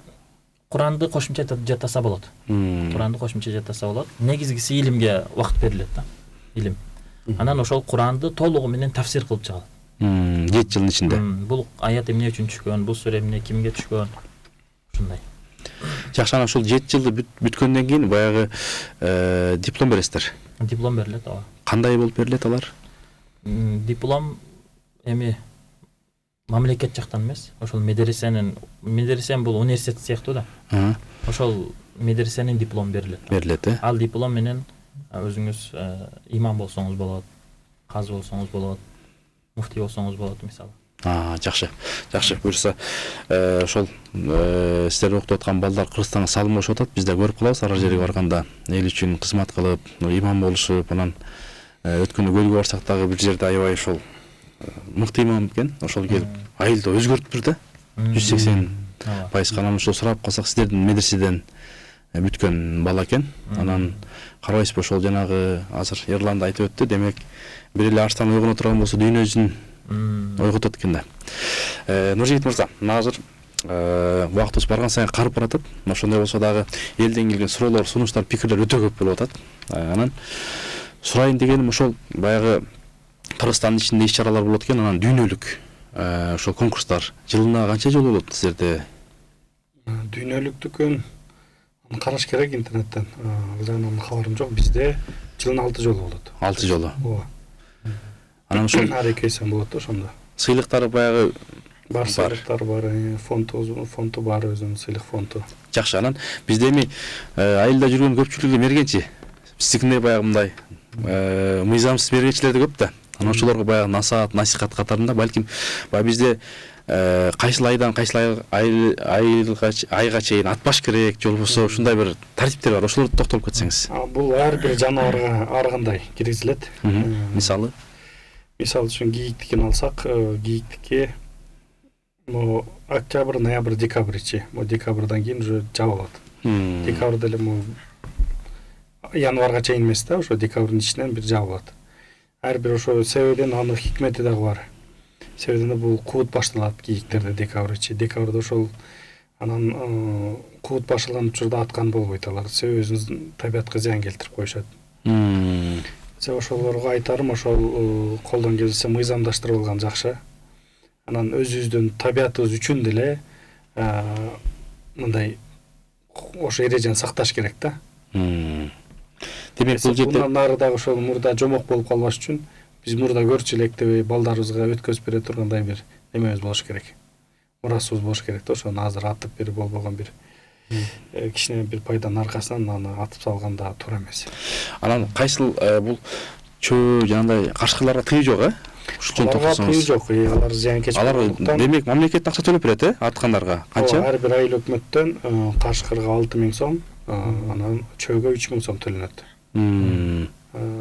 Куранды кошумча жаттаса болот. Куранды кошумча жаттаса болот. Негизгиси илимге убакыт берилет да. Илим. Анан ошол Куранды толугу менен тафсир кылып чыгат. 7 жылдын ичинде. Бул аят эмне үчүн түшкөн, бул сүрө эмне кимге түшкөн. Ушундай. Жакшы, анан ушул 7 жылды бүткөндөн кийин баягы диплом бересиздер. Диплом берилет, ооба. Кандай болуп берилет алар? Диплом эми мамлекет жактан эмес, ошол медресенин бул университет сыяктуу да. Ошол медресенин диплому берилет. Берилет, э? Ал диплом менен өзүңүз имам болсоңуз болот, казы болсоңуз болот, муфтий болсоңуз болот мисалы. Жакшы. Жакшы. Буюрса, ошол силер окутуп аткан балдар Кыргызстанга салым болушуп атат. Биз да көрүп калабыз ар жерге барганда, эл үчүн кызмат кылып, имам болушуп, анан өткөндө көлгө барсак дагы бир жерде аябай ошол мыкты имам экен, ошол келип айылды өзгөртүптүр да. 180% анан ошол сурап калсак, силердин медреседен бүткөн бала экен. Анан карабайсызбы, ошол жанагы азыр Эрлан да айтып өттү, демек бир эле аштан ойгоно турган болсо дүйнөсүн ойготот экен да. Нуржигит мырза, азыр убактыбыз барган сайын карып баратат. Ошондой болсо дагы элден келген суроолор, сунуштар, пикирлер өтө көп болуп атат. Анан сурайын дегеним ошол баягы Кыргызстандын ичинде иш-чаралар болот экен, анан дүйнөлүк ошол конкурстар жылына канча жолу болот силерде? Дүйнөлүктүкүн караш керек интернеттен. Ал жагынан кабарым жок. Бизде жылына 6 жолу болот. 6 жолу. Ооба. Анан ошол аракейсен болот да ошондо. Сыйлыктары баягы бар, сыйлыктар бар, фонту бар, өзүнүн сыйлык фонту. Жакшы, анан бизде эми айылда жүргөн көпчүлүгү мергенчи. Биздикиндей баягы мындай мыйзамсыз мергенчилер да көп да. Анан ошолорго баягы насихат катарында балким баягы бизде кайсыл айдан кайсыл айга чейин атпаш керек, же болбосо ушундай бир тартиптер бар. Ошолорду токтолуп кетсеңиз. Бул ар бир жаныбарга ар кандай киргизилет. Мисалы үчүн кийиктикин алсак, кийиктикке октябрь, ноябрь, декабрьчи. Декабрдан кийин уже жабылат. Декабрда эле январга чейин эмес да, ошо декабрдын ичинен бир жабылат. Ар бир ошо себебинен анын хикмети дагы бар. Себебинде бул куут башталат кийиктерде декабрьчи. Декабрда ошол анан куут башылган учурда аткан болбойт алар. Себеби өзүнүн табиятка зыян келтирип коюшат. Ошолорго айтарым, ошол колдон келсе мыйзамдаштырып алган жакшы. Анан өзүбүздүн табиятыбыз үчүн деле мындай ошо эрежени сакташ керек да. Демек бул жерде мындан нары дагы ошол мурда жомок болуп калбаш үчүн биз мурда көрчү электебей балдарыбызга өткөзүп бере тургандай бир немебиз болуш керек. Мурасыбыз болуш керек да, ошону азыр атып берип болбогон бир кичине бир пайданын аркасынан аны атып салганда туура эмес. Анан кайсыл бул чөө жанагындай кашкыларга тыйы жок, Ушул үчүн тыйы жок, алар зыянкеч. Алар демек мамлекет акча төлөп берет, аткандарга. Канча? Ар бир айыл өкмөттөн кашкырга 6000 сом, анан чөөгө 3000 сом төлөнөт.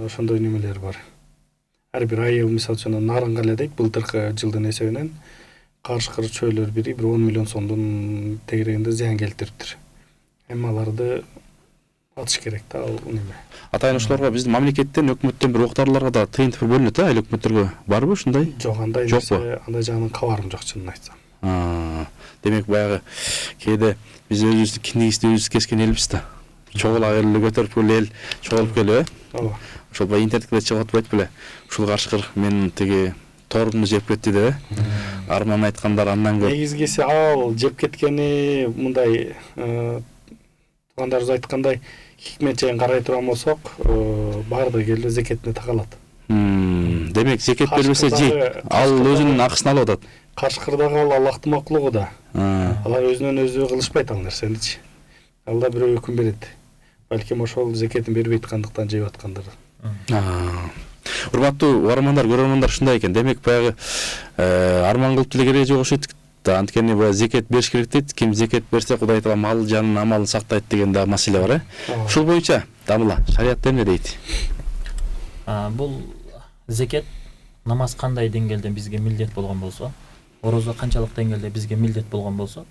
Ошондой немелер бар. Ар бир айыл, мисалы үчүн Нарынгал дейт, былтыркы жылдын эсебинен кашкыр чөөлөр бири 10 миллион сомдун тегерегинде зыян келтириптир. Эми аларды атыш керек да, ал неме. Атайын ошолорго биздин мамлекеттен, өкмөттөн бир октарларга да тыйынтып бөлүнөт, айыл өкмөттөргө барбы ушундай? Жок, андай нерсе, андай жагынан кабарым жок, чынын айтсам. Демек баягы кээде биз өзүбүздүн кинигибизди өзүбүз кескен элбиз да. Чогулак эле көтөрүп келе эл чогулуп келип, Ооба. Ошол баягы интернетке чыгып атпайт беле. Ушул кашкыр мен тиги торумду жеп кетти деп, арман айткандар андан көп. Негизгиси ал жеп кеткени мындай туугандарыбыз айткандай хикмет жайын карай турган болсок, баардыгы эле зекетине такалат. Демек зекет бербесе ал өзүнүн акысын алып атат. Кашкырдагы ал Аллахтын макулугу да. Алар өзүнөн өзү кылышпайт ал нерсеничи. Ал да бирөө өкүм берет. Балким ошол зекетин бербей аткандыктан жеп аткандыр. Урматтуу угармандар, көрөрмандар, ушундай экен. Демек баягы арман кылып деле кереги жок, ошо анткени баягы зекет бериш керек дейт. Ким зекет берсе Кудай Таала мал жанын амалын сактайт деген да маселе бар, Ушул боюнча дамыла шарият эмне дейт? Бул зекет намаз кандай деңгээлде бизге милдет болгон болсо, орозо канчалык деңгээлде бизге милдет болгон болсо,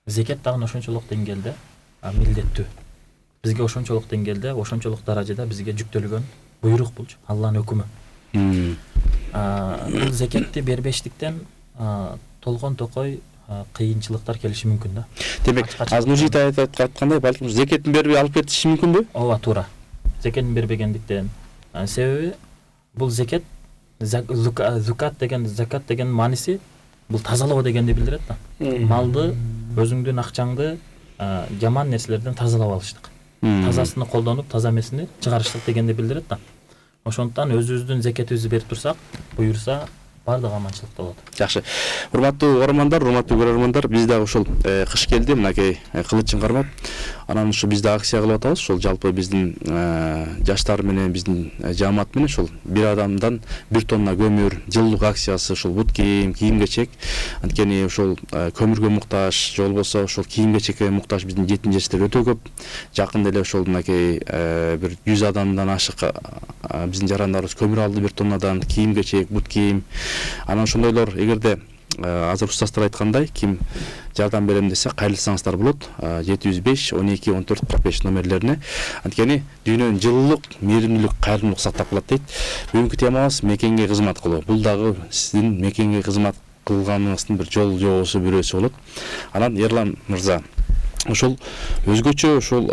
зекет дагы ошончолук деңгээлде милдеттүү. Бизге ошончолук деңгээлде, ошончолук даражада бизге жүктөлгөн буйрук бул, Алланын өкүмү. Бул зекетти бербештиктен толгон токой кыйынчылыктар келиши мүмкүн да. Демек, азыр мужит айтып аткандай, балким зекетин бербей алып кетиши мүмкүнбү? Ооба, туура. Зекетин бербегендиктен. Себеби бул зекет закат деген мааниси бул тазалоо дегенди билдирет да. Малды, өзүңдүн акчаңды жаман нерселерден тазалап алыштык. Тазасыны колдонуп, таза эмесини чыгарыштык дегенди билдирет да. Ошондуктан өзүбүздүн зекетибизди берип турсак, буюрса бардык аманчылыкта болот. Жакшы. Урматтуу көрөрмандар, урматтуу көрөрмандар, биз дагы ушул кыш келди, мынакей кылычын кармап, анан ушу биз да акция кылып атабыз. Ушул жалпы биздин жаштар менен, биздин жаамат менен ушул бир адамдан 1 тонна көмүр жылдык акциясы, ушул бут кийим-кечек. Анткени ушул көмүргө муктаж, же болбосо ушул кийим-кечекке муктаж биздин жетим жештер өтө көп. Жакында эле ушул мынакей бир 100 адамдан ашык биздин жарандарыбыз көмүр алды 1 тоннадан, кийим-кечек, бут кийим. Анан ошондойлор эгерде азыр устаздар айткандай, ким жардам берем десе кайрылсаңыздар болот. 705 12 14 45 номерлерине. Анткени дүйнөнүн жылуулук, мээримдүүлүк, кайрымдуулук сактап калат дейт. Бүгүнкү темабыз мекенге кызмат кылуу. Бул дагы сиздин мекенге кызмат кылганыңыздын бир жол жобосу бирөөсү болот. Анан Ерлан мырза, ошол өзгөчө ошол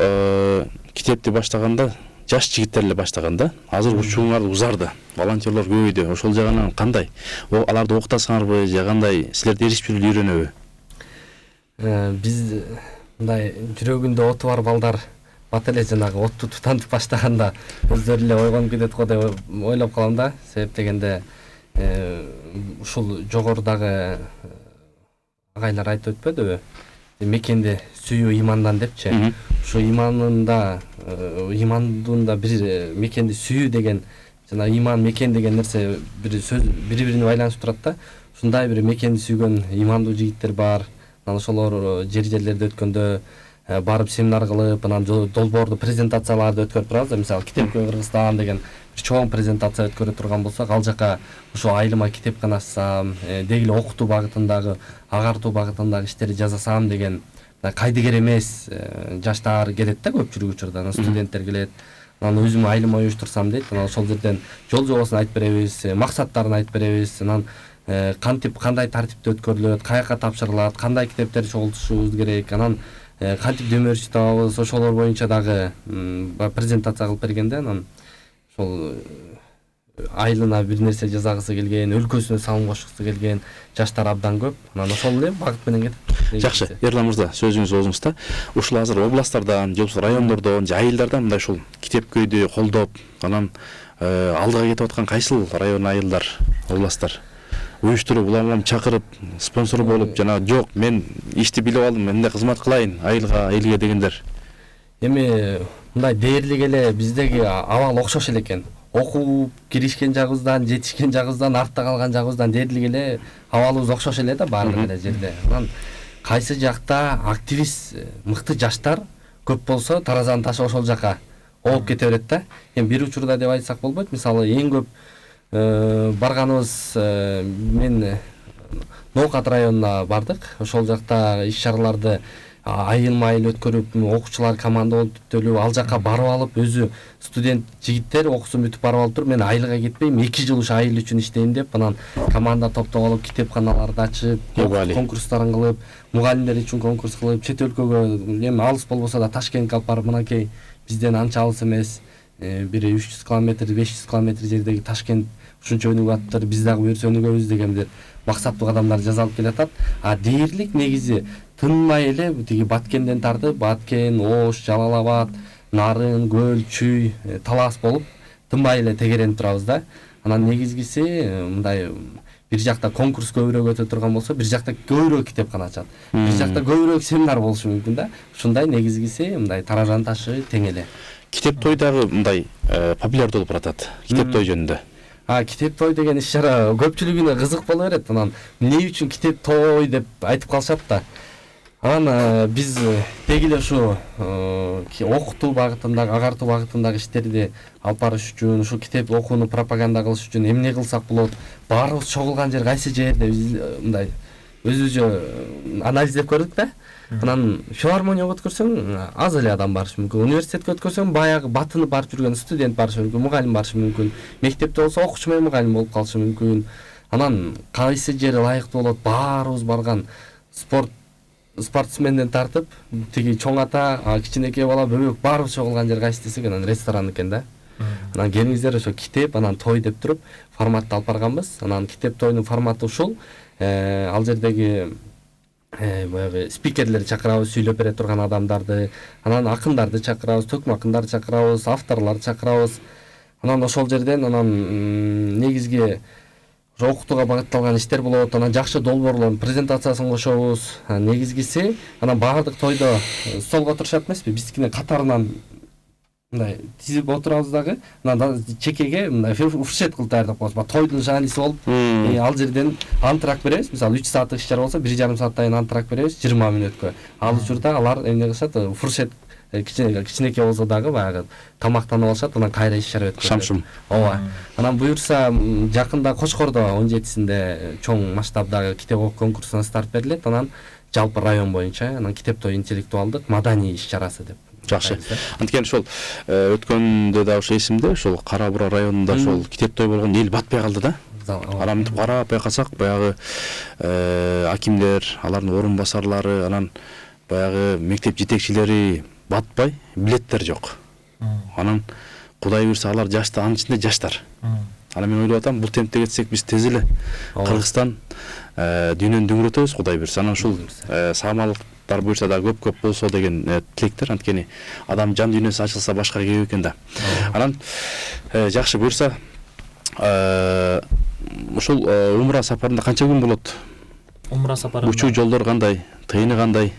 китепти баштаганда жаш жигиттер эле баштаганда, азыр учуңар узарды, волонтерлор көбөйдү. Ошол жагынан кандай? Аларды окутасыңарбы, же кандай? Силерди эришип үйрөнөбү? Биз мындай жүрөгүндө оту бар балдар бат эле жанагы отту тутантып баштаганда өздөрү эле ойгонуп кетет го деп ойлоп калам да. Себеп дегенде ушул жогорудагы агайлар айтып өтпөдүбү? Мекенди сүйүү имандан депчи. Ушу имандында бир мекенди сүйүү деген жана иман, мекен деген нерсе бир сөз бири-бирине байланышып турат да. Ушундай бир мекенди сүйгөн имандуу жигиттер бар. Анан ошолор жерлерде өткөндө барып семинар кылып, анан долбоорду презентацияларды өткөрүп турабыз. Мисалы Китепкөй Кыргызстан деген бир чоң презентация өткөрө турган болсок, ал жака ошо айылыма китепкана ачсам, деги эле окутуу багытындагы, агартуу багытындагы иштерди жасасам деген кайдыгер эмес жаштар келет да көпчүлүк учурда. Анан студенттер келет. Анан өзүм айылыма уюштурсам дейт. Анан ошол жерден жол жобосун айтып беребиз, максаттарын айтып беребиз. Анан кантип, кандай тартипте өткөрүлөт, каяка тапшырылат, кандай китептерди чогултушубуз керек. Анан кантип демөөрчү табабыз, ошолор боюнча дагы презентация кылып бергенде, анан ошол айылына бир нерсе жасагысы келген, өлкөсүнө салым кошкусу келген жаштар абдан көп. Анан ошол эле багыт менен кетет. Жакшы, Ерлан мырза, сөзүңүз оозуңузда. Ушул азыр областтардан, же райондордон, же айылдардан мындай ушул Китепкөйдү колдоп, анан алдыга кетип аткан кайсыл район, айылдар, областтар уюштуруп, уламам чакырып, спонсор болуп, жана жок, мен ишти билип алдым, мындай кызмат кылайын айылга, элге дегендер? Эми мындай дээрлик эле биздеги абал окшош эле экен. Окуп киришкен жагыбыздан, жетишкен жагыбыздан, артта калган жагыбыздан дээрлик эле абалыбыз окшош эле да баардык эле жерде. Анан кайсы жакта активист, мыкты жаштар көп болсо, таразанын ташы ошол жака ооп кете берет да. Эми бир учурда деп айтсак болбойт. Мисалы эң көп барганыбыз мен Ноокат районуна бардык. Ошол жакта иш-чараларды айылма-айыл өткөрүп, окуучулар команда болуп түптөлүп, ал жака барып алып, өзү студент жигиттер окуусун бүтүп барып алып туруп, мен айылга кетпейм, 2 жыл ушу айыл үчүн иштейм деп, анан команда топтоп алып, китепканаларды ачып, конкурстарын кылып, мугалимдер үчүн конкурс кылып, чет өлкөгө, эми алыс болбосо да Ташкентке алып барып, мынакей бизден анча алыс эмес, бири 300 км, 500 км жердеги Ташкент ушунча өнүгүп аттыр, биз дагы буерсе өнүгөбүз деген бир максаттуу кадамдар жасалып келатат. Дээрлик негизи тынмай эле тиги Баткенден тартып, Баткен, Ош, Жалал Абад, Нарын, Көл, Чүй, Талас болуп тынбай эле тегеренип турабыз да. Анан негизгиси мындай бир жакта конкурс көбүрөөк өтө турган болсо, бир жакта көбүрөөк китепкана ачат. Бир жакта көбүрөөк семинар болушу мүмкүн да. Ушундай негизгиси мындай таражан ташы тең эле. Китеп той дагы мындай популярдуу болуп атат. Китеп той жөнүндө. китеп той деген иш чара көпчүлүгүнө кызык боло берет. Анан эмне үчүн китеп той деп айтып калышат да. Анан биз деги эле ушу окутуу багытындагы, агартуу багытындагы иштерди алып барыш үчүн, ушу китеп окууну пропаганда кылыш үчүн эмне кылсак болот? Баарыбыз чогулган жер кайсы жер деп мындай өзүбүзчө анализдеп көрдүк да. Анан филармонияга өткөрсөң аз эле адам барышы мүмкүн. Университетке өткөрсөң баягы батынып барып жүргөн студент барышы мүмкүн, мугалим барышы мүмкүн. Мектепте болсо окуучу менен мугалим болуп калышы мүмкүн. Анан кайсы жери ылайыктуу болот? Баарыбыз барган спортсменден тартып, тиги чоң ата, кичинекей бала, бөбөк баарыбыз чогулган жер кайсы десек, анан ресторан экен да. Анан келиңиздер ошо китеп, анан той деп туруп форматты алып барганбыз. Анан китеп тоюнун форматы ушул. Ал жердеги баягы спикерлерди чакырабыз, сүйлөп бере турган адамдарды, анан акындарды чакырабыз, төкмө акындарды чакырабыз, авторларды чакырабыз. Анан ошол жерден негизги ошо окутууга багытталган иштер болот. Анан жакшы долбоорлордун презентациясын кошобуз. Негизгиси анан баардык тойдо столго отурушат эмеспи? Биздикине катарынан мындай тизип отурабыз дагы. Анан чекеге мындай фуршет кылып даярдап коебуз. Тойдун жаниси болуп, ал жерден антракт беребиз. Мисалы 3 сааттык иш чара болсо, 1,5 сааттан антракт беребиз 20 мүнөткө. Ал учурда алар эмне кылышат? Фуршет кичинекей болсо дагы баягы тамактанып алышат, анан кайра иш чара өткөрүшөт. Шамшым. Ооба. Анан буюрса жакында Кочкордо 17-синде чоң масштабдагы китеп окуу конкурсуна старт берилет. Анан жалпы район боюнча анан китеп той интеллектуалдык маданий иш чарасы деп. Жакшы. Анткени ошол өткөндө да ошо эсимде, ошол Кара Бура районунда ошол китеп той болгон эл батпай калды да. Анан мынтип карап байкасак, баягы акимдер, алардын орун басарлары, анан баягы мектеп жетекчилери батпай, билеттер жок. Анан Кудай буйрса алар жаштар, анын ичинде жаштар. Анан мен ойлоп атам, бул темпте кетсек биз тез эле Кыргызстан дүйнөнү дөңгөрөтөбүз, Кудай буйрса. Анан ушул саамалыктар буйрса да көп болсо деген тилектер, анткени адам жан дүйнөсү ачылса башка кеп экен да. Анан жакшы буйрса ушул умра сапарында канча күн болот? Умра сапарында Учуу жолдор кандай? Тыйыны кандай?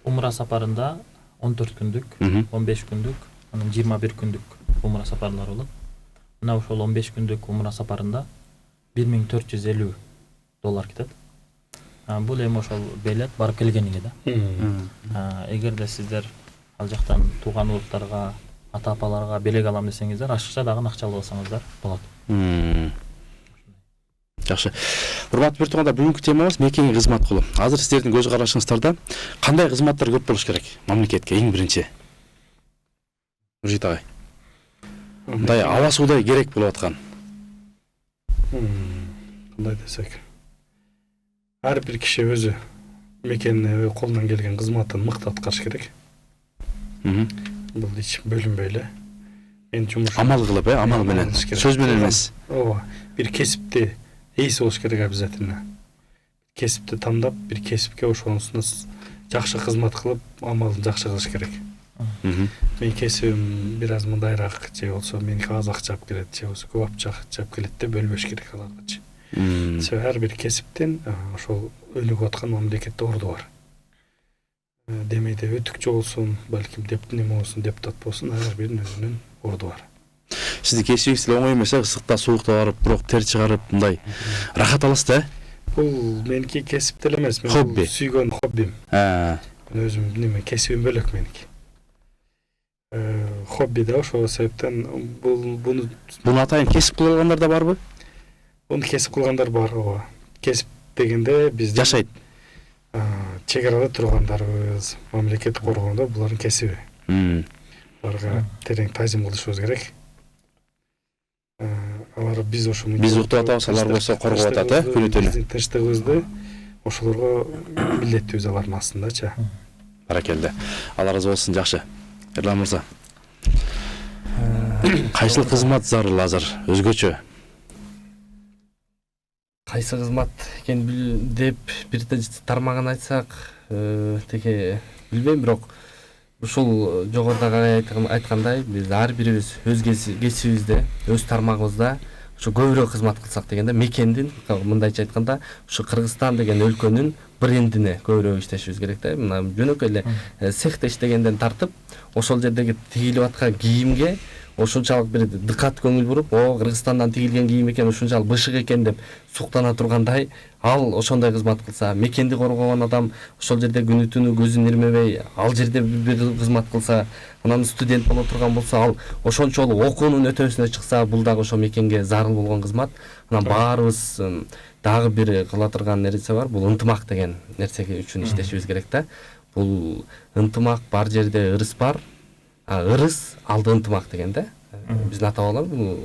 Умра сапарында 14 күндүк, 15 күндүк, анан 21 күндүк умра сапарлары болот. Мына ошол 15 күндүк умра сапарында $1450 кетет. Бул эми ошол билет барып келгениге да. Эгерде сиздер ал жактан тууган уруктарга, ата-апаларга белек алам десеңиздер, ашыкча дагы акча алып алсаңыздар болот. Жакшы. Урматтуу бир туугандар, бүгүнкү темабыз мекенге кызмат кылуу. Азыр сиздердин көз карашыңыздарда кандай кызматтар көп болуш керек мамлекетке эң биринчи? Үржит агай. Мындай аба суудай керек болуп аткан. Кандай десек? Ар бир киши өзү мекенине колунан келген кызматын мыкты аткарыш керек. Бул эч бөлүнбөй эле. Мен жумуш Амал кылып, амал менен, сөз менен эмес. Ооба. Бир кесипти ээси болуш керек обязательно. Кесипти тандап, бир кесипке ошонусуна жакшы кызмат кылып, амалын жакшы кылыш керек. Мен кесибим бир аз мындайраак же болсо меники аз акча алып келет, же болсо көп акча алып келет деп бөлбөш керек аларчы. Себеби ар бир кесиптен ошол өнүгүп аткан мамлекетте орду бар. Демейде өтүкчү болсун, балким депутат болсун, ар биринин өзүнүн орду бар. Сиздин кесибиңиз оңой эмес, ысыкта, суукта барып, бирок тер чыгарып, мындай рахат аласыз да? Бул меники кесип деле эмес, мен сүйгөн хоббим. Мен өзүм кесибим бөлөк меники. Хобби да ошол себептен буну атайын кесип кылгандар да барбы? Буну кесип кылгандар бар, ооба. Кесип дегенде бизде жашайт. Чек арада тургандарыбыз, мамлекетти коргондор булардын кесиби. Аларга терең тазим кылышыбыз керек. Алар биз уктуп атабыз, алар болсо коргоп атат, күнү түнү. Биздин тынчтыгыбызды ошолорго милдеттүүбүз алардын астындачы. Баракелде. Аларыңыз болсун, жакшы. Эрлан мырза. Кайсыл кызмат зарыл азыр өзгөчө? Кайсы кызмат экен деп бир тармагын айтсак, теке билбейм, бирок ушул жогоруда айткандай, биз ар бирибиз өз кесибибизде, өз тармагыбызда ушу көбүрөөк кызмат кылсак дегенде, мекендин, мындайча айтканда, ушу Кыргызстан деген өлкөнүн брендине көбүрөөк иштешибиз керек да. Мына жөнөкөй эле цехте иштегенден тартып, ошол жердеги тигилип аткан кийимге ошончалык бир дыкат көңүл буруп, Кыргызстандан тигилген кийим экен, ушунчалык бышык экен деп суктана тургандай, ал ошондой кызмат кылса, мекенди коргогон адам ошол жерде күнү түнү көзүн ирмебей, ал жерде бир кызмат кылса, анан студент боло турган болсо, ал ошончолук окуунун өтөбүсүнө чыкса, бул дагы ошо мекенге зарыл болгон кызмат. Анан баарыбыз дагы бир кыла турган нерсе бар, бул ынтымак деген нерсеге үчүн иштешибиз керек да. Бул ынтымак бар жерде ырыс бар, ырыс алды ынтымак деген да. Биздин ата бабалар бул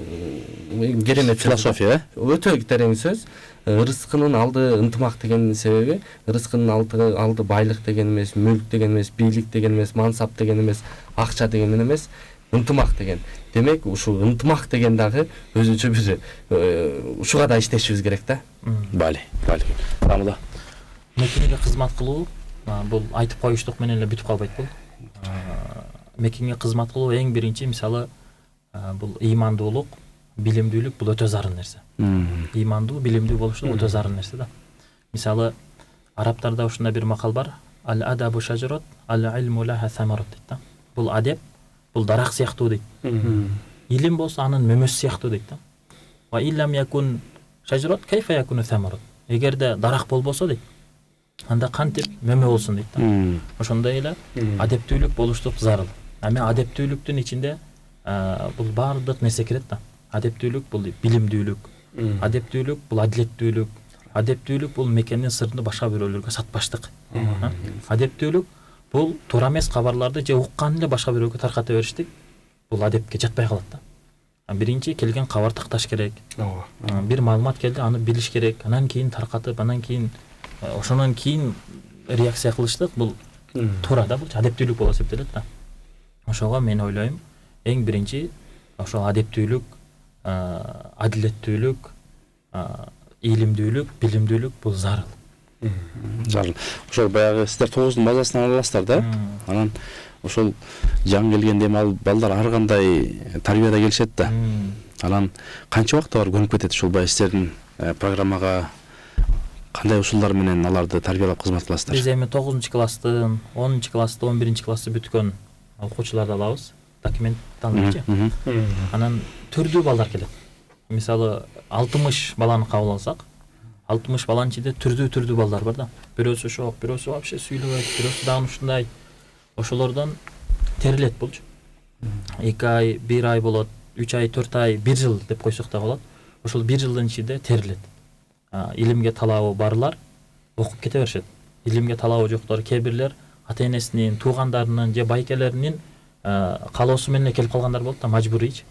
керемет философия, өтө терең сөз. Ырыскынын алды ынтымак дегендин себеби, ырыскынын алды байлык деген эмес, мүлк деген эмес, бийлик деген эмес, мансап деген эмес, акча деген эмес, ынтымак деген. Демек, ушул ынтымак деген дагы өзүнчө бир ушуга да иштешибиз керек да. Бали. Тамда. Мекенге кызмат кылуу бул айтып коюштук менен эле бүтүп калбайт бул. Мекенге кызмат кылуу эң биринчи мисалы бул ыймандуулук, билимдүүлүк бул өтө зарыл нерсе. Ыймандуу, билимдүү болуштук өтө зарыл нерсе да. Мисалы арабтарда ушундай бир макал бар. Ал-адабу шажарат, ал-илму лаха самарат дейт да. Бул адеп, бул дарак сыяктуу дейт. Илим болсо анын мөмөсү сыяктуу дейт да. Ва иллам якун шажарат, кайфа якуну самарат. Эгерде дарак болбосо дейт, анда кантип мөмө болсун дейт да. Ошондой эле адептүүлүк болуштук зарыл. Ама адептүүлүктүн ичинде бул баардык нерсе кирет да. Адептүүлүк бул билимдүүлүк, адептүүлүк бул адилеттүүлүк, адептүүлүк бул мекендин сырын башка бирөөлөргө сатпаштык. Адептүүлүк бул туура эмес кабарларды же уккан эле башка бирөөгө тарката бериштик. Бул адепке жатпай калат да. Биринчи келген кабар такташ керек. Бир маалымат келди, аны билиш керек. Анан кийин таркатып, анан кийин ошонон кийин реакция кылыштык бул туура да, бул адептүүлүк болуп эсептелет да. Ошого мен ойлойм, эң биринчи ошол адептүүлүк, адилеттүүлүк, илимдүүлүк, билимдүүлүк бул зарыл. Зарыл. Ошол баягы сиздер 9-дун базасынан аласыздар да. Анан ошол жан келгенде ал балдар ар кандай тарбияда келишет да. Анан канча убакта бар көнүп кетет ушул баягы сиздердин программага кандай усулдар менен аларды тарбиялап кызмат кыласыздар? Биз эми 9-класстын, 10-классты, 11-классты бүткөн окуучуларды алабыз. Документалчы. Анан түрдүү балдар келет. Мисалы 60 баланы кабыл алсак, 60 баланын ичинде түрдүү балдар бар да. Бирөөсү шок, бирөөсү вообще сүйлөбөйт, бирөөсү дагы ушундай. Ошолордон терилет болчу. 2 ай, 1 ай болот, 3 ай, 4 ай, 1 жыл деп койсок да болот. Ошол 1 жылдын ичинде терилет. Илимге талабы барлар окуп кете беришет. Илимге талабы жоктор кээ бирлер ата-энесинин, туугандарынын же байкелеринин калоосу менен келип калгандар болот да, мажбурийчи.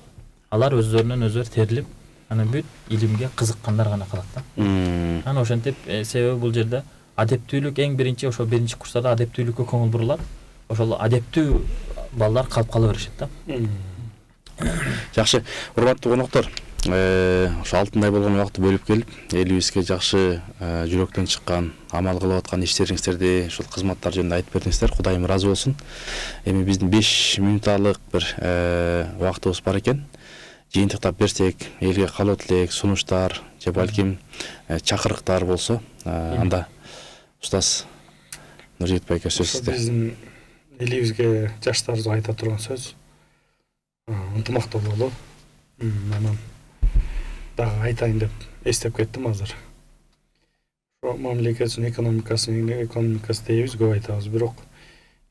Алар өздөрүнөн өздөрү терилип, анан бүт илимге кызыккандар гана калат да. Анан ошентип, себеби бул жерде адептүүлүк эң биринчи ошол биринчи курстарда адептүүлүккө көңүл бурулат. Ошол адептүү балдар калып кала беришет да. Жакшы, урматтуу коноктор, ошо алтындай болгон убакытты бөлүп келип, элибизге жакшы жүрөктөн чыккан, амал кылып аткан иштериңиздерди, ушул кызматтар жөнүндө айтып бердиңиздер. Кудайым ыраазы болсун. Эми биздин 5 минуталык бир убактыбыз бар экен. Жыйынтыктап берсек, элге калуу тилек, сунуштар же балким чакырыктар болсо, анда устаз Нуржигит байке сөз сизде. Биздин элибизге, жаштарыбызга айта турган сөз ынтымактуу болуу. Анан дагы айтайын деп эстеп кеттим азыр. Ошо мамлекеттин экономикасы дейбиз, көп айтабыз, бирок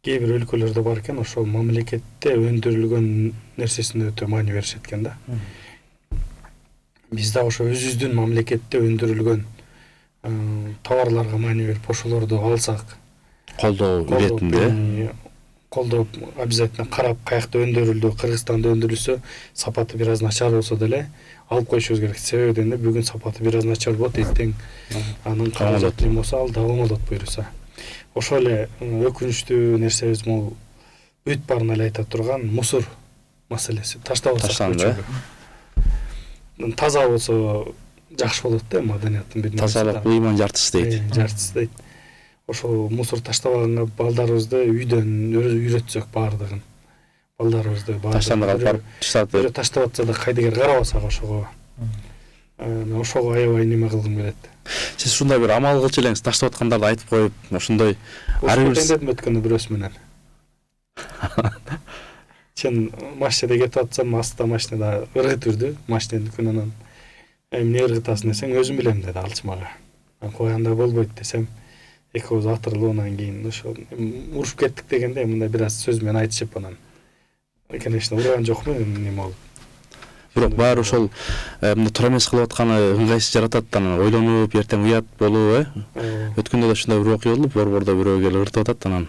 кээ бир өлкөлөрдө бар экен, ошол мамлекетте өндүрүлгөн нерсесине өтө маани беришет экен да. Биз да ошо өзүбүздүн мамлекетте өндүрүлгөн товарларга маани берип, ошолорду алсак, колдоо иретинде, колдоп, обязательно карап, каякта өндүрүлдү, Кыргызстанда өндүрүлсө, сапаты бир аз начар болсо деле алып коюшубуз керек. Себеби дегенде бүгүн сапаты бир аз начар болот, эртең анын каражаты болсо ал да оңолот буюрса. Ошол эле өкүнүчтүү нерсебиз бул бүт баарын эле айта турган мусор маселеси. Таштап атсак, таза болсо жакшы болот да, маданияттын бир нерсе. Тазалык ыйман жартысы дейт. Жартысы дейт. Ошол мусор таштабаганга балдарыбызды үйдөн үйрөтсөк баардыгын. Балдарыбызды таштап таштап атса да кайдыгер карабасак ошого. Ошого аябай неме кылгым келет. Сиз ушундай бир амал кылчу элеңиз, таштап аткандарды айтып коюп, ошондой ар бир өткөндө бирөөсү менен. Чын машинада кетип атсам, астта машинада ыргыт үрдү. Машинанын дүкөнүнөн эмне ыргытасың десең, өзүм билем деди алчы мага. Мен койганда болбойт десем, экөөбүз атырылып анан кийин ошо уруп кеттик дегенде мындай бир аз сөз менен айтышып анан. Конечно, урган жокмун, эме болуп. Бирок баары ошол мына тура эмес кылып атканы ыңгайсыз жаратат, анан ойлонуп, эртең уят болуп, өткөндө да ушундай бир окуя болду, борбордо бирөө келип ыртып атат, анан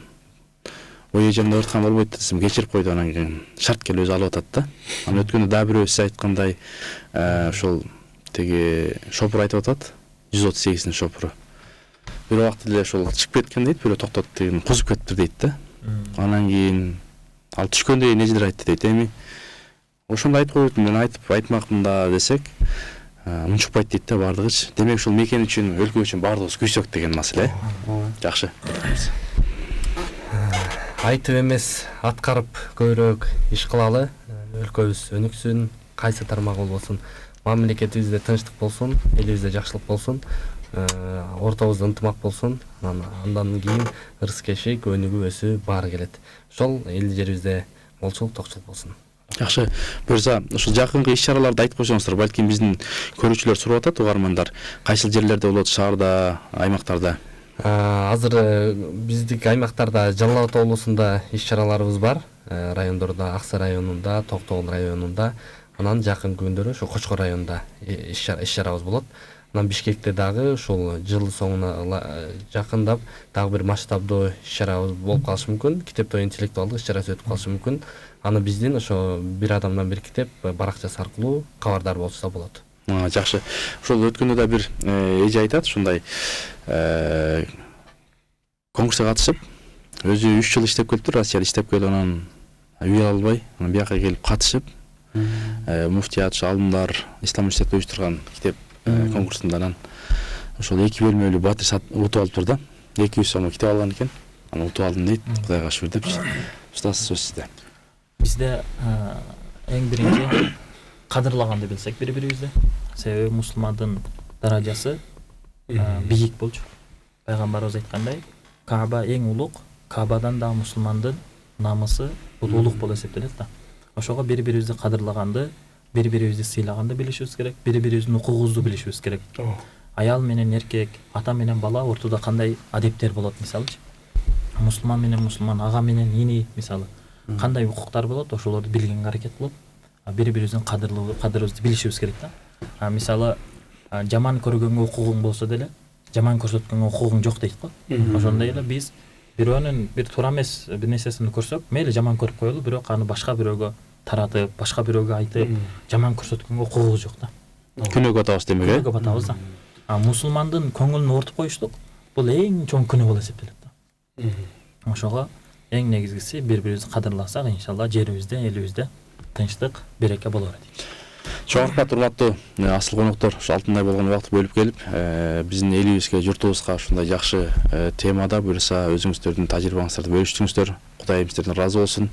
ой эжемди ырткан болбойт десем, кечирип койду, анан кийин шарт келип өзү алып атат да. Анан өткөндө дагы бирөө сиз айткандай ошол теги шопур айтып атат, 138 шопуру. Бир убакта эле ошол чыгып кеткен дейт, бирөө токтотуп деген кузуп кетиптир дейт да. Анан кийин ал түшкөндө эжелер айтты дейт, эми ошондо айтып коет, мен айтмакмын да десек, унчукпайт дейт да баардыгычы. Демек ушул мекен үчүн, өлкө үчүн баардыгыбыз күрсөк деген маселе. Жакшы. Айтып эмес, аткарып көбүрөөк иш кылалы. Өлкөбүз өнүксүн, кайсы тармак болбосун, мамлекетибизде тынчтык болсун, элибизде жакшылык болсун, ортобузда ынтымак болсун, андан кийин ырыс-кешик, өнүгүү, өсүү баары келет. Ошол эл жерибизде молчулук, токчулук болсун. Жакшы. Буюрса, ушул жакынкы иш-чараларды айтып койсоңуздар, балким биздин көрүүчүлөр сурап атат, угармандар. Кайсыл жерлерде болот, шаарда, аймактарда? Азыр биздик аймактарда Жалал Абад облусунда иш-чараларыбыз бар. Райондордо Аксай районунда, Токтогул районунда, анан жакынкы күндөрү ошо Кочкор районунда иш-чарабыз болот. Анан Бишкекте дагы ушул жыл соңуна жакындап дагы бир масштабдуу иш-чарабыз болуп калышы мүмкүн. Китептөө интеллектуалдык иш-чарасы өтүп калышы мүмкүн. Аны биздин ошо бир адамдан бир китеп баракчасы аркылуу кабардар болушса болот. Жакшы. Ошол өткөндө да бир эже айтат, ушундай конкурска катышып, өзү 3 жыл иштеп келиптир, Россияда иштеп келип, анан үй албай, анан бияка келип катышып, муфтият, алымдар, ислам университетте уюштурган китеп конкурсунда анан ошол 2 бөлмөлүү батир сат утуп алыптыр да. 200 сомго китеп алган экен. Анан утуп алдым дейт, Кудайга шүгүр депчи. Устаз, сөз сизде. Бизде эң биринчи кадырлаганды билсек бири-бирибизди. Себеби мусулмандын даражасы бийик болчу. Пайгамбарыбыз айткандай, Кааба эң улук, Каабадан да мусулмандын намысы улук болуп эсептелет да. Ошого бири-бирибизди кадырлаганды, бири-бирибизди сыйлаганды билишибиз керек, бири-бирибиздин укугубузду билишибиз керек. Аял менен эркек, ата менен бала ортодо кандай адептер болот, мисалычы. Мусулман менен мусулман, ага менен ини, мисалы. Кандай укуктар болот, ошолорду билгенге аракет кылып, бири-бирибиздин кадырыбызды билишибиз керек да. Мисалы, жаман көргөнгө укугуң болсо деле, жаман көрсөткөнгө укугуң жок дейт го. Ошондой эле биз бирөөнүн бир туура эмес бир нерсесин көрсөк, мейли жаман көрүп коелу, бирок аны башка бирөөгө таратып, башка бирөөгө айтып, жаман көрсөткөнгө укугубуз жок да. Күнөөгө батабыз демек, Күнөөгө батабыз да. Мусулмандын көңүлүн ортуп коюштук бул эң чоң күнөө болуп эсептелет да. Ошого эң негизгиси бири-бирибизди кадырласак, иншалла жерибизде, элибизде тынчтык, береке боло берет. Чоң рахмат, урматтуу асыл коноктор, ушу алтындай болгон убакытты бөлүп келип, биздин элибизге, журтубузга ушундай жакшы темада буюрса өзүңүздөрдүн тажрыйбаңыздарды бөлүштүңүздөр. Кудай сиздерден разы болсун.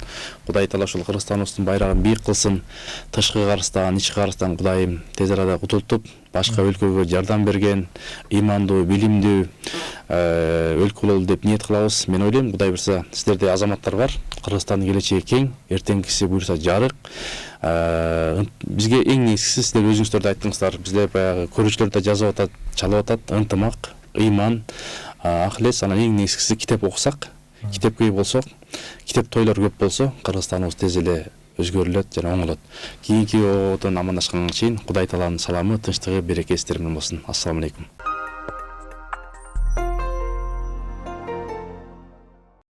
Кудай таала ушул Кыргызстаныбыздын байрагын бийик кылсын. Тышкы карыстан, ички карыстан Кудайым тез арада кутултуп, башка өлкөгө жардам берген, ыймандуу, билимдүү өлкө бололу деп ниет кылабыз. Мен ойлойм, Кудай буюрса сиздерде азаматтар бар. Кыргызстандын келечеги кең, эртеңгиси буюрса жарык. Бизге эң негизгиси сиздер өзүңүздөр да айттыңыздар, бизде баягы көрүүчүлөр да жазып атат, чалып атат, ынтымак, ыйман, ахлес, анан эң негизгиси китеп окусак, китепке үй болсок, китеп тойлор көп болсо, Кыргызстаныбыз тез эле өзгөрүлөт жана оңолот. Кийинки ободон амандашканга чейин Кудай тааланын саламы, тынчтыгы, берекеси сиздер менен болсун. Ассаламу алейкум.